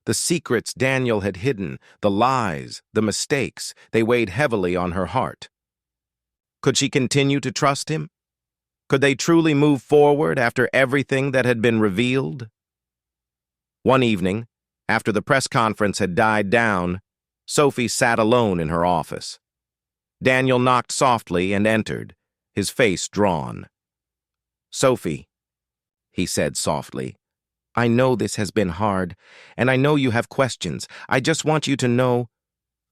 The secrets Daniel had hidden, the lies, the mistakes, they weighed heavily on her heart. Could she continue to trust him? Could they truly move forward after everything that had been revealed? One evening, after the press conference had died down, Sophie sat alone in her office. Daniel knocked softly and entered, his face drawn. "Sophie," he said softly, "I know this has been hard, and I know you have questions. I just want you to know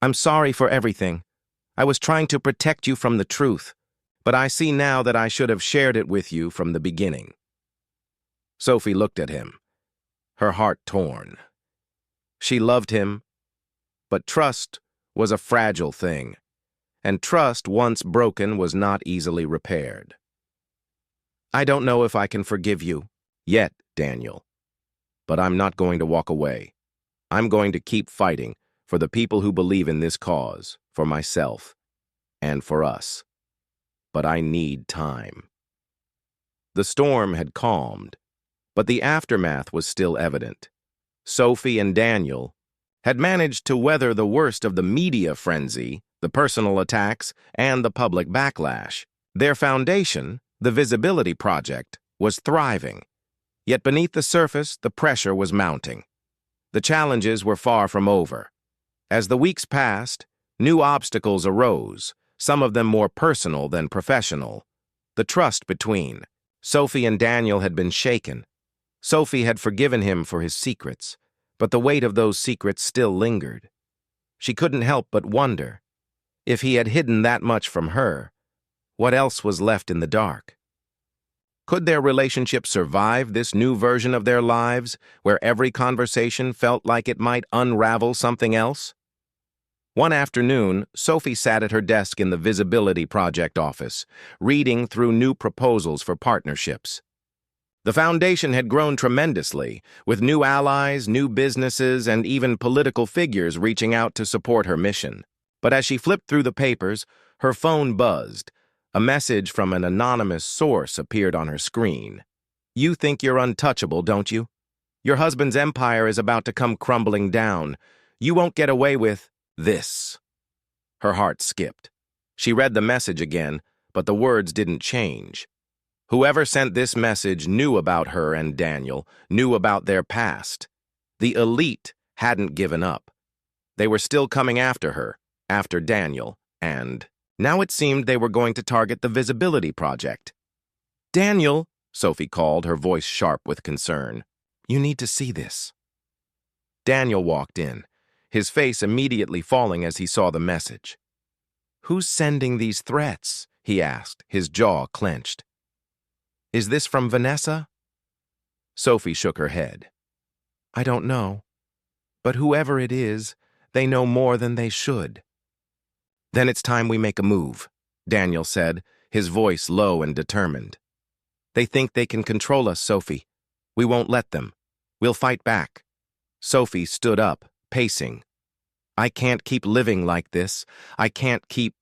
I'm sorry for everything. I was trying to protect you from the truth, but I see now that I should have shared it with you from the beginning." Sophie looked at him, her heart torn. She loved him, but trust was a fragile thing, and trust once broken was not easily repaired. "I don't know if I can forgive you yet, Daniel, but I'm not going to walk away. I'm going to keep fighting for the people who believe in this cause, for myself, and for us. But I need time." The storm had calmed, but the aftermath was still evident. Sophie and Daniel had managed to weather the worst of the media frenzy, the personal attacks, and the public backlash. Their foundation, the Visibility Project, was thriving. Yet beneath the surface, the pressure was mounting. The challenges were far from over. As the weeks passed, new obstacles arose, some of them more personal than professional. The trust between Sophie and Daniel had been shaken. Sophie had forgiven him for his secrets, but the weight of those secrets still lingered. She couldn't help but wonder, if he had hidden that much from her, what else was left in the dark? Could their relationship survive this new version of their lives, where every conversation felt like it might unravel something else? One afternoon, Sophie sat at her desk in the Visibility Project office, reading through new proposals for partnerships. The foundation had grown tremendously, with new allies, new businesses, and even political figures reaching out to support her mission. But as she flipped through the papers, her phone buzzed. A message from an anonymous source appeared on her screen. "You think you're untouchable, don't you? Your husband's empire is about to come crumbling down. You won't get away with this." Her heart skipped. She read the message again, but the words didn't change. Whoever sent this message knew about her and Daniel, knew about their past. The elite hadn't given up. They were still coming after her, after Daniel, and now it seemed they were going to target the Visibility Project. "Daniel," Sophie called, her voice sharp with concern. "You need to see this." Daniel walked in, his face immediately falling as he saw the message. "Who's sending these threats?" he asked, his jaw clenched. "Is this from Vanessa?" Sophie shook her head. "I don't know. But whoever it is, they know more than they should." "Then it's time we make a move," Daniel said, his voice low and determined. "They think they can control us, Sophie. We won't let them. We'll fight back." Sophie stood up, pacing. "I can't keep living like this. I can't keep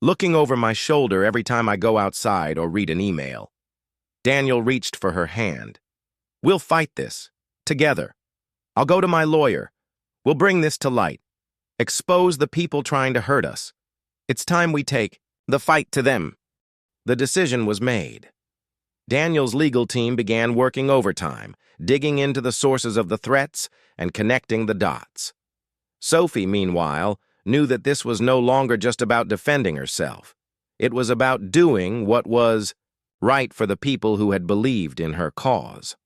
looking over my shoulder every time I go outside or read an email." Daniel reached for her hand. "We'll fight this. Together. I'll go to my lawyer. We'll bring this to light. Expose the people trying to hurt us. It's time we take the fight to them." The decision was made. Daniel's legal team began working overtime, digging into the sources of the threats and connecting the dots. Sophie, meanwhile, knew that this was no longer just about defending herself. It was about doing what was right for the people who had believed in her cause.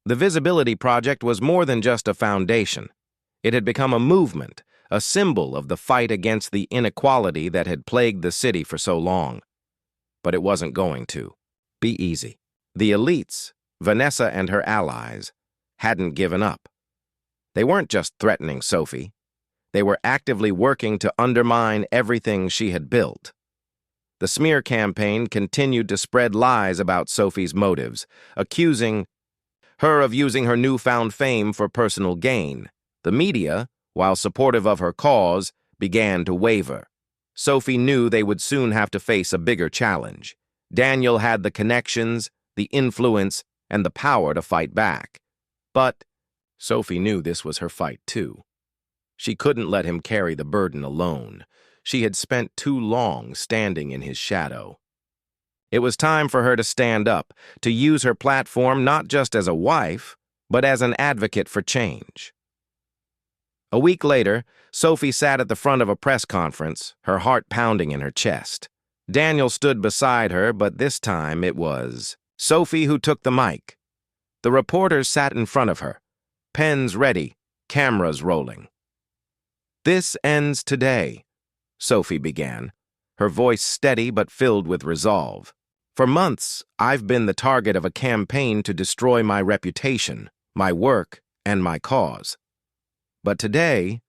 The Visibility Project was more than just a foundation. It had become a movement, a symbol of the fight against the inequality that had plagued the city for so long. But it wasn't going to be easy. The elites, Vanessa and her allies, hadn't given up. They weren't just threatening Sophie. They were actively working to undermine everything she had built. The smear campaign continued to spread lies about Sophie's motives, accusing her of using her newfound fame for personal gain. The media, while supportive of her cause, began to waver. Sophie knew they would soon have to face a bigger challenge. Daniel had the connections, the influence, and the power to fight back. But Sophie knew this was her fight too. She couldn't let him carry the burden alone. She had spent too long standing in his shadow. It was time for her to stand up, to use her platform not just as a wife, but as an advocate for change. A week later, Sophie sat at the front of a press conference, her heart pounding in her chest. Daniel stood beside her, but this time it was Sophie who took the mic. The reporters sat in front of her, pens ready, cameras rolling. "This ends today," Sophie began, her voice steady but filled with resolve. "For months, I've been the target of a campaign to destroy my reputation, my work, and my cause. But today,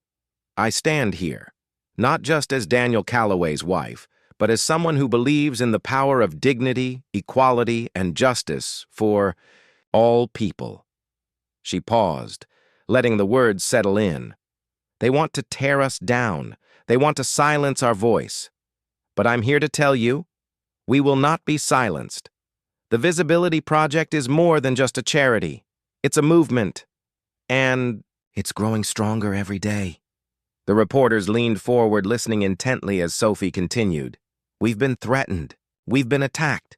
I stand here, not just as Daniel Calloway's wife, but as someone who believes in the power of dignity, equality, and justice for all people." She paused, letting the words settle in. "They want to tear us down. They want to silence our voice. But I'm here to tell you, we will not be silenced. The Visibility Project is more than just a charity. It's a movement. And it's growing stronger every day." The reporters leaned forward, listening intently as Sophie continued. "We've been threatened. We've been attacked.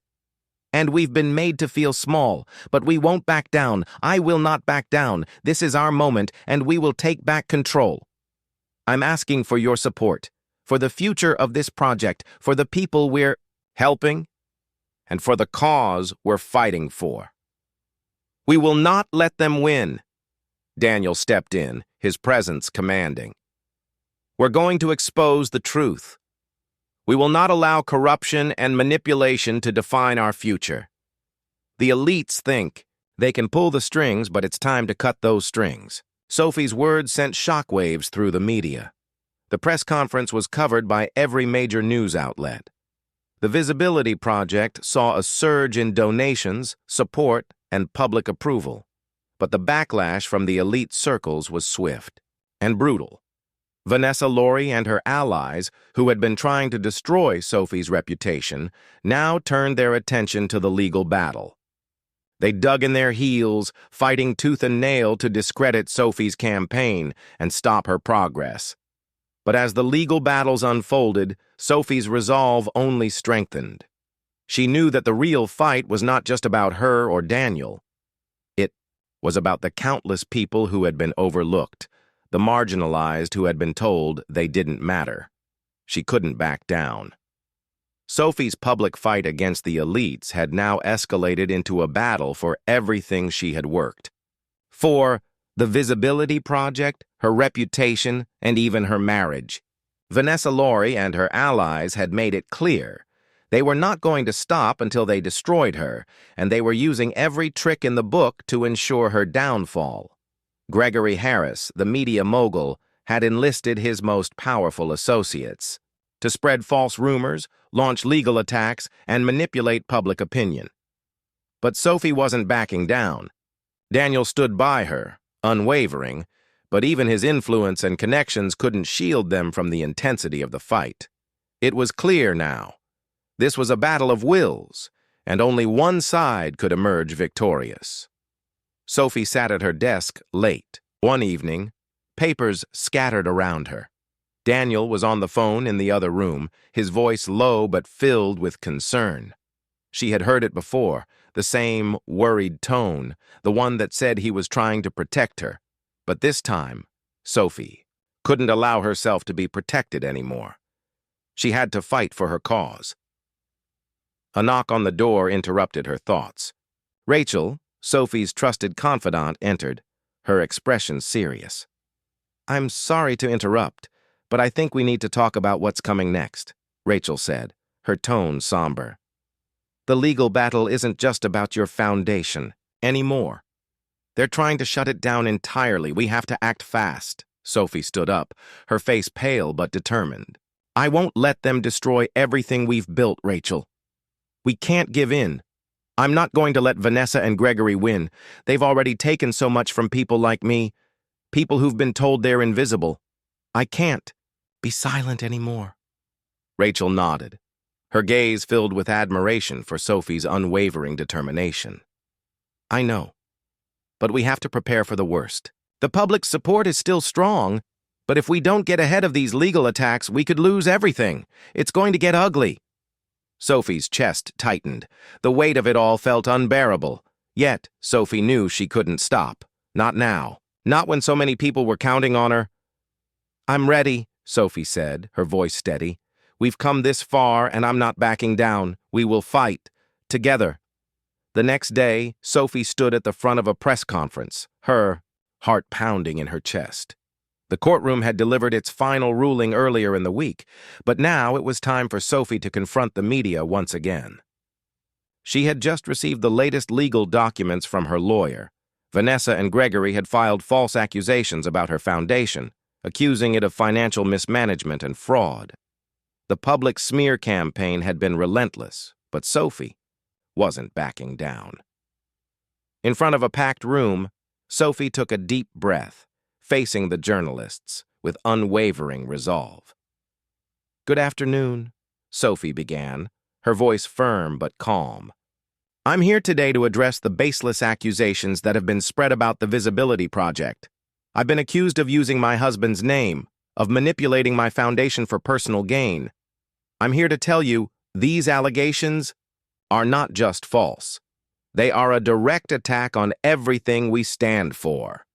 And we've been made to feel small, but we won't back down. I will not back down. This is our moment, and we will take back control. I'm asking for your support, for the future of this project, for the people we're helping, and for the cause we're fighting for. We will not let them win." Daniel stepped in, his presence commanding. "We're going to expose the truth. We will not allow corruption and manipulation to define our future. The elites think they can pull the strings, but it's time to cut those strings." Sophie's words sent shockwaves through the media. The press conference was covered by every major news outlet. The Visibility Project saw a surge in donations, support, and public approval. But the backlash from the elite circles was swift and brutal. Vanessa Laurie and her allies, who had been trying to destroy Sophie's reputation, now turned their attention to the legal battle. They dug in their heels, fighting tooth and nail to discredit Sophie's campaign and stop her progress. But as the legal battles unfolded, Sophie's resolve only strengthened. She knew that the real fight was not just about her or Daniel. It was about the countless people who had been overlooked, the marginalized who had been told they didn't matter. She couldn't back down. Sophie's public fight against the elites had now escalated into a battle for everything she had worked. For the visibility project, her reputation, and even her marriage. Vanessa Laurie and her allies had made it clear they were not going to stop until they destroyed her, and they were using every trick in the book to ensure her downfall. Gregory Harris, the media mogul, had enlisted his most powerful associates to spread false rumors, launch legal attacks, and manipulate public opinion. But Sophie wasn't backing down. Daniel stood by her, unwavering, but even his influence and connections couldn't shield them from the intensity of the fight. It was clear now. This was a battle of wills, and only one side could emerge victorious. Sophie sat at her desk late. One evening, papers scattered around her. Daniel was on the phone in the other room, his voice low but filled with concern. She had heard it before, the same worried tone, the one that said he was trying to protect her. But this time, Sophie couldn't allow herself to be protected anymore. She had to fight for her cause. A knock on the door interrupted her thoughts. Rachel, Sophie's trusted confidant, entered, her expression serious. "I'm sorry to interrupt, but I think we need to talk about what's coming next," Rachel said, her tone somber. "The legal battle isn't just about your foundation anymore. They're trying to shut it down entirely. We have to act fast." Sophie stood up, her face pale but determined. "I won't let them destroy everything we've built, Rachel. We can't give in. I'm not going to let Vanessa and Gregory win. They've already taken so much from people like me, people who've been told they're invisible. I can't be silent anymore." Rachel nodded, her gaze filled with admiration for Sophie's unwavering determination. "I know, but we have to prepare for the worst. The public's support is still strong, but if we don't get ahead of these legal attacks, we could lose everything. It's going to get ugly." Sophie's chest tightened. The weight of it all felt unbearable. Yet, Sophie knew she couldn't stop. Not now. Not when so many people were counting on her. "I'm ready," Sophie said, her voice steady. "We've come this far, and I'm not backing down. We will fight. Together." The next day, Sophie stood at the front of a press conference, her heart pounding in her chest. The courtroom had delivered its final ruling earlier in the week, but now it was time for Sophie to confront the media once again. She had just received the latest legal documents from her lawyer. Vanessa and Gregory had filed false accusations about her foundation, accusing it of financial mismanagement and fraud. The public smear campaign had been relentless, but Sophie wasn't backing down. In front of a packed room, Sophie took a deep breath, facing the journalists with unwavering resolve. "Good afternoon," Sophie began, her voice firm but calm. "I'm here today to address the baseless accusations that have been spread about the Visibility Project. I've been accused of using my husband's name, of manipulating my foundation for personal gain. I'm here to tell you, these allegations are not just false. They are a direct attack on everything we stand for."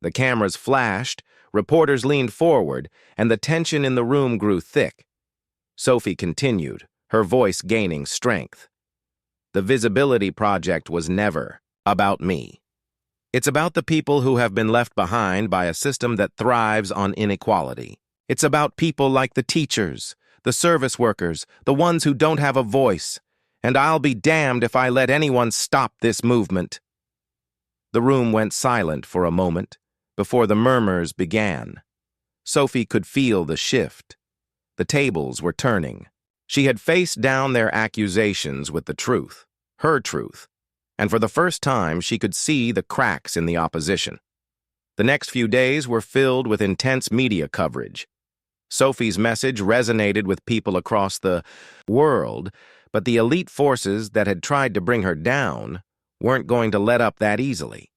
The cameras flashed, reporters leaned forward, and the tension in the room grew thick. Sophie continued, her voice gaining strength. "The Visibility Project was never about me. It's about the people who have been left behind by a system that thrives on inequality. It's about people like the teachers, the service workers, the ones who don't have a voice. And I'll be damned if I let anyone stop this movement." The room went silent for a moment before the murmurs began. Sophie could feel the shift. The tables were turning. She had faced down their accusations with the truth, her truth, and for the first time she could see the cracks in the opposition. The next few days were filled with intense media coverage. Sophie's message resonated with people across the world, but the elite forces that had tried to bring her down weren't going to let up that easily.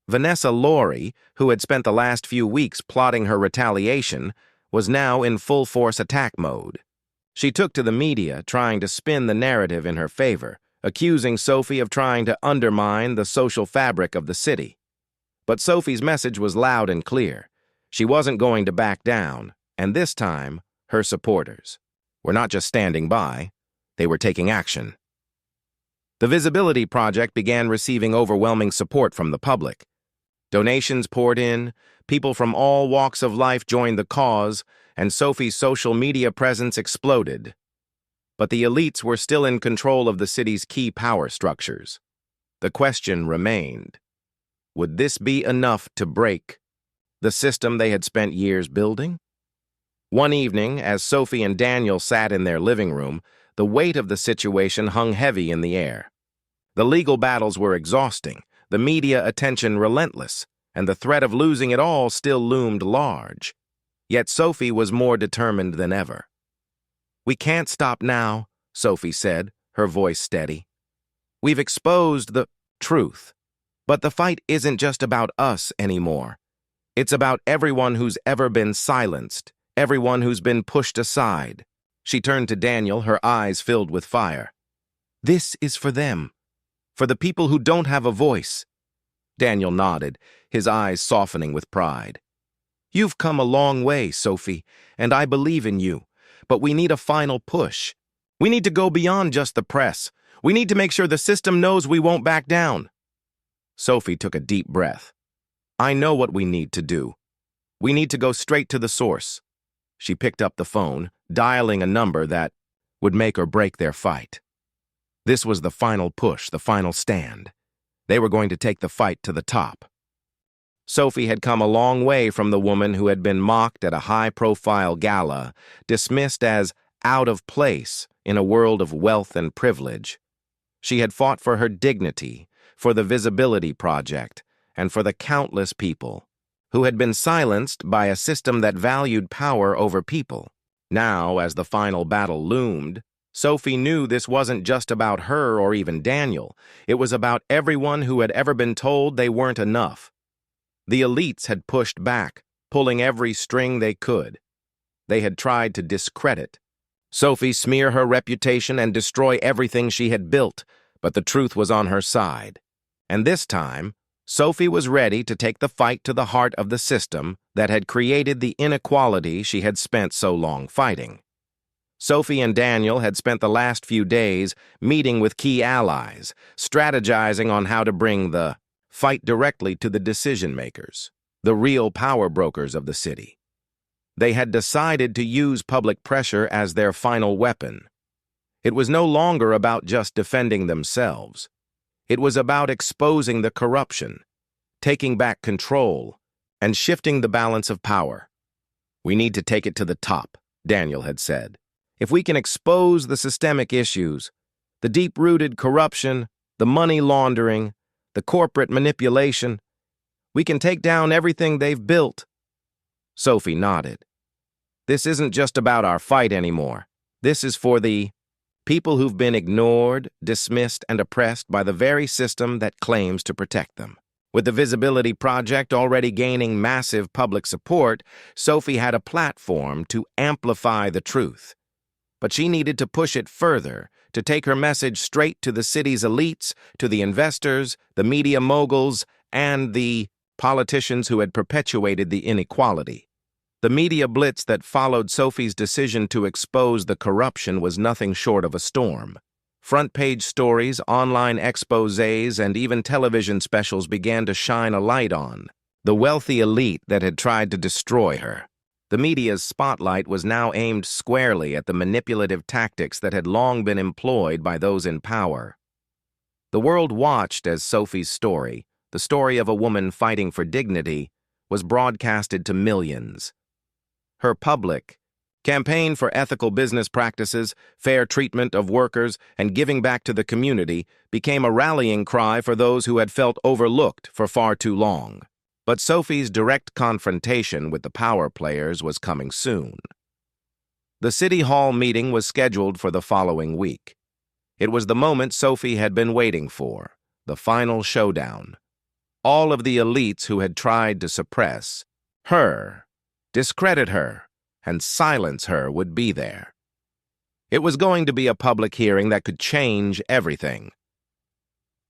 Vanessa Laurie, who had spent the last few weeks plotting her retaliation, was now in full-force attack mode. She took to the media, trying to spin the narrative in her favor, accusing Sophie of trying to undermine the social fabric of the city. But Sophie's message was loud and clear. She wasn't going to back down, and this time, her supporters were not just standing by, they were taking action. The Visibility Project began receiving overwhelming support from the public. Donations poured in, people from all walks of life joined the cause, and Sophie's social media presence exploded. But the elites were still in control of the city's key power structures. The question remained, would this be enough to break the system they had spent years building? One evening, as Sophie and Daniel sat in their living room, the weight of the situation hung heavy in the air. The legal battles were exhausting, the media attention relentless, and the threat of losing it all still loomed large. Yet Sophie was more determined than ever. "We can't stop now," Sophie said, her voice steady. "We've exposed the truth. But the fight isn't just about us anymore. It's about everyone who's ever been silenced, everyone who's been pushed aside." She turned to Daniel, her eyes filled with fire. "This is for them, for the people who don't have a voice." Daniel nodded, his eyes softening with pride. "You've come a long way, Sophie, and I believe in you. But we need a final push. We need to go beyond just the press. We need to make sure the system knows we won't back down." Sophie took a deep breath. "I know what we need to do. We need to go straight to the source." She picked up the phone, dialing a number that would make or break their fight. This was the final push, the final stand. They were going to take the fight to the top. Sophie had come a long way from the woman who had been mocked at a high-profile gala, dismissed as out of place in a world of wealth and privilege. She had fought for her dignity, for the Visibility Project, and for the countless people who had been silenced by a system that valued power over people. Now, as the final battle loomed, Sophie knew this wasn't just about her or even Daniel. It was about everyone who had ever been told they weren't enough. The elites had pushed back, pulling every string they could. They had tried to discredit Sophie, smear her reputation, and destroy everything she had built, but the truth was on her side. And this time, Sophie was ready to take the fight to the heart of the system that had created the inequality she had spent so long fighting. Sophie and Daniel had spent the last few days meeting with key allies, strategizing on how to bring the fight directly to the decision-makers, the real power brokers of the city. They had decided to use public pressure as their final weapon. It was no longer about just defending themselves. It was about exposing the corruption, taking back control, and shifting the balance of power. "We need to take it to the top," Daniel had said. "If we can expose the systemic issues, the deep-rooted corruption, the money laundering, the corporate manipulation, we can take down everything they've built." Sophie nodded. "This isn't just about our fight anymore. This is for the people who've been ignored, dismissed, and oppressed by the very system that claims to protect them." With the Visibility Project already gaining massive public support, Sophie had a platform to amplify the truth. But she needed to push it further, to take her message straight to the city's elites, to the investors, the media moguls, and the politicians who had perpetuated the inequality. The media blitz that followed Sophie's decision to expose the corruption was nothing short of a storm. Front-page stories, online exposés, and even television specials began to shine a light on the wealthy elite that had tried to destroy her. The media's spotlight was now aimed squarely at the manipulative tactics that had long been employed by those in power. The world watched as Sophie's story, the story of a woman fighting for dignity, was broadcasted to millions. Her public campaign for ethical business practices, fair treatment of workers, and giving back to the community became a rallying cry for those who had felt overlooked for far too long. But Sophie's direct confrontation with the power players was coming soon. The City Hall meeting was scheduled for the following week. It was the moment Sophie had been waiting for, the final showdown. All of the elites who had tried to suppress her, discredit her, and silence her would be there. It was going to be a public hearing that could change everything.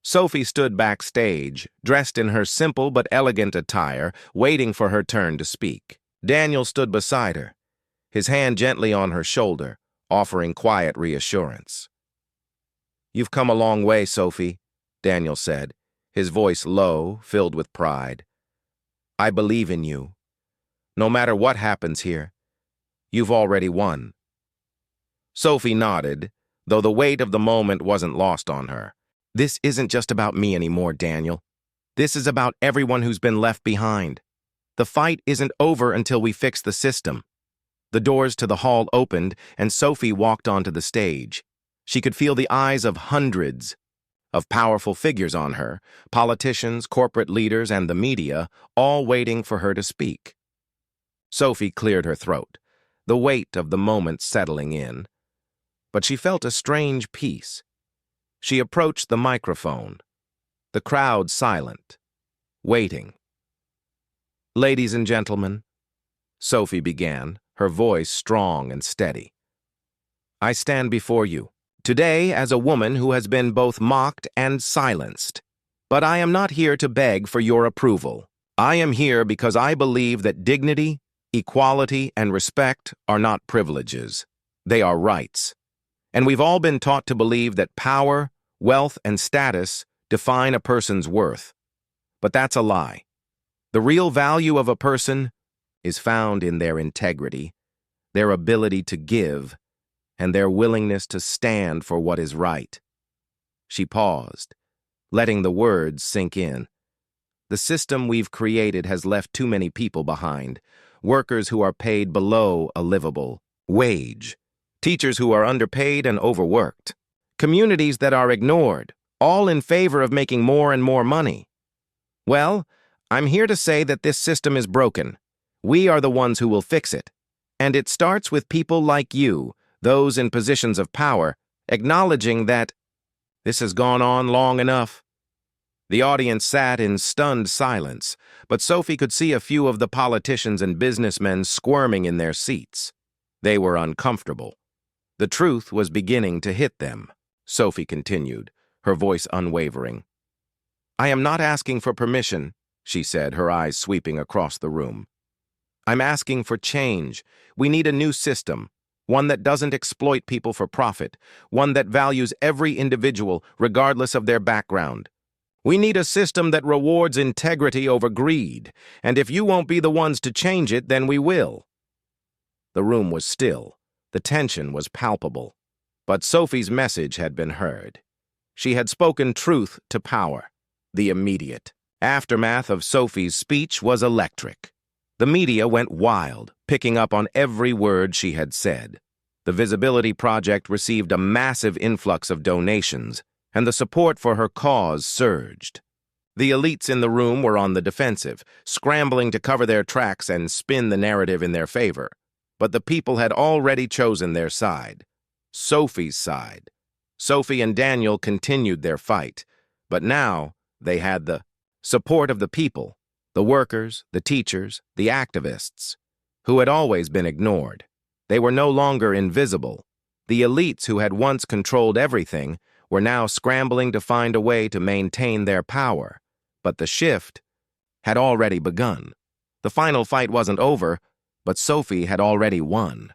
Sophie stood backstage, dressed in her simple but elegant attire, waiting for her turn to speak. Daniel stood beside her, his hand gently on her shoulder, offering quiet reassurance. "You've come a long way, Sophie," Daniel said, his voice low, filled with pride. "I believe in you. No matter what happens here, you've already won." Sophie nodded, though the weight of the moment wasn't lost on her. "This isn't just about me anymore, Daniel. This is about everyone who's been left behind. The fight isn't over until we fix the system." The doors to the hall opened, and Sophie walked onto the stage. She could feel the eyes of hundreds of powerful figures on her, politicians, corporate leaders, and the media, all waiting for her to speak. Sophie cleared her throat, the weight of the moment settling in. But she felt a strange peace. She approached the microphone, the crowd silent, waiting. "Ladies and gentlemen," Sophie began, her voice strong and steady, "I stand before you today as a woman who has been both mocked and silenced. But I am not here to beg for your approval. I am here because I believe that dignity, equality, and respect are not privileges. They are rights. And we've all been taught to believe that power, wealth, and status define a person's worth. But that's a lie. The real value of a person is found in their integrity, their ability to give, and their willingness to stand for what is right." She paused, letting the words sink in. "The system we've created has left too many people behind. Workers who are paid below a livable wage. Teachers who are underpaid and overworked. Communities that are ignored, all in favor of making more and more money. Well, I'm here to say that this system is broken. We are the ones who will fix it. And it starts with people like you, those in positions of power, acknowledging that this has gone on long enough." The audience sat in stunned silence, but Sophie could see a few of the politicians and businessmen squirming in their seats. They were uncomfortable. The truth was beginning to hit them. Sophie continued, her voice unwavering. "I am not asking for permission," she said, her eyes sweeping across the room. "I'm asking for change. We need a new system, one that doesn't exploit people for profit, one that values every individual, regardless of their background. We need a system that rewards integrity over greed, and if you won't be the ones to change it, then we will." The room was still. The tension was palpable. But Sophie's message had been heard. She had spoken truth to power. The immediate aftermath of Sophie's speech was electric. The media went wild, picking up on every word she had said. The Visibility Project received a massive influx of donations, and the support for her cause surged. The elites in the room were on the defensive, scrambling to cover their tracks and spin the narrative in their favor. But the people had already chosen their side. Sophie's side. Sophie and Daniel continued their fight, but now they had the support of the people, the workers, the teachers, the activists, who had always been ignored. They were no longer invisible. The elites who had once controlled everything were now scrambling to find a way to maintain their power. But the shift had already begun. The final fight wasn't over, but Sophie had already won.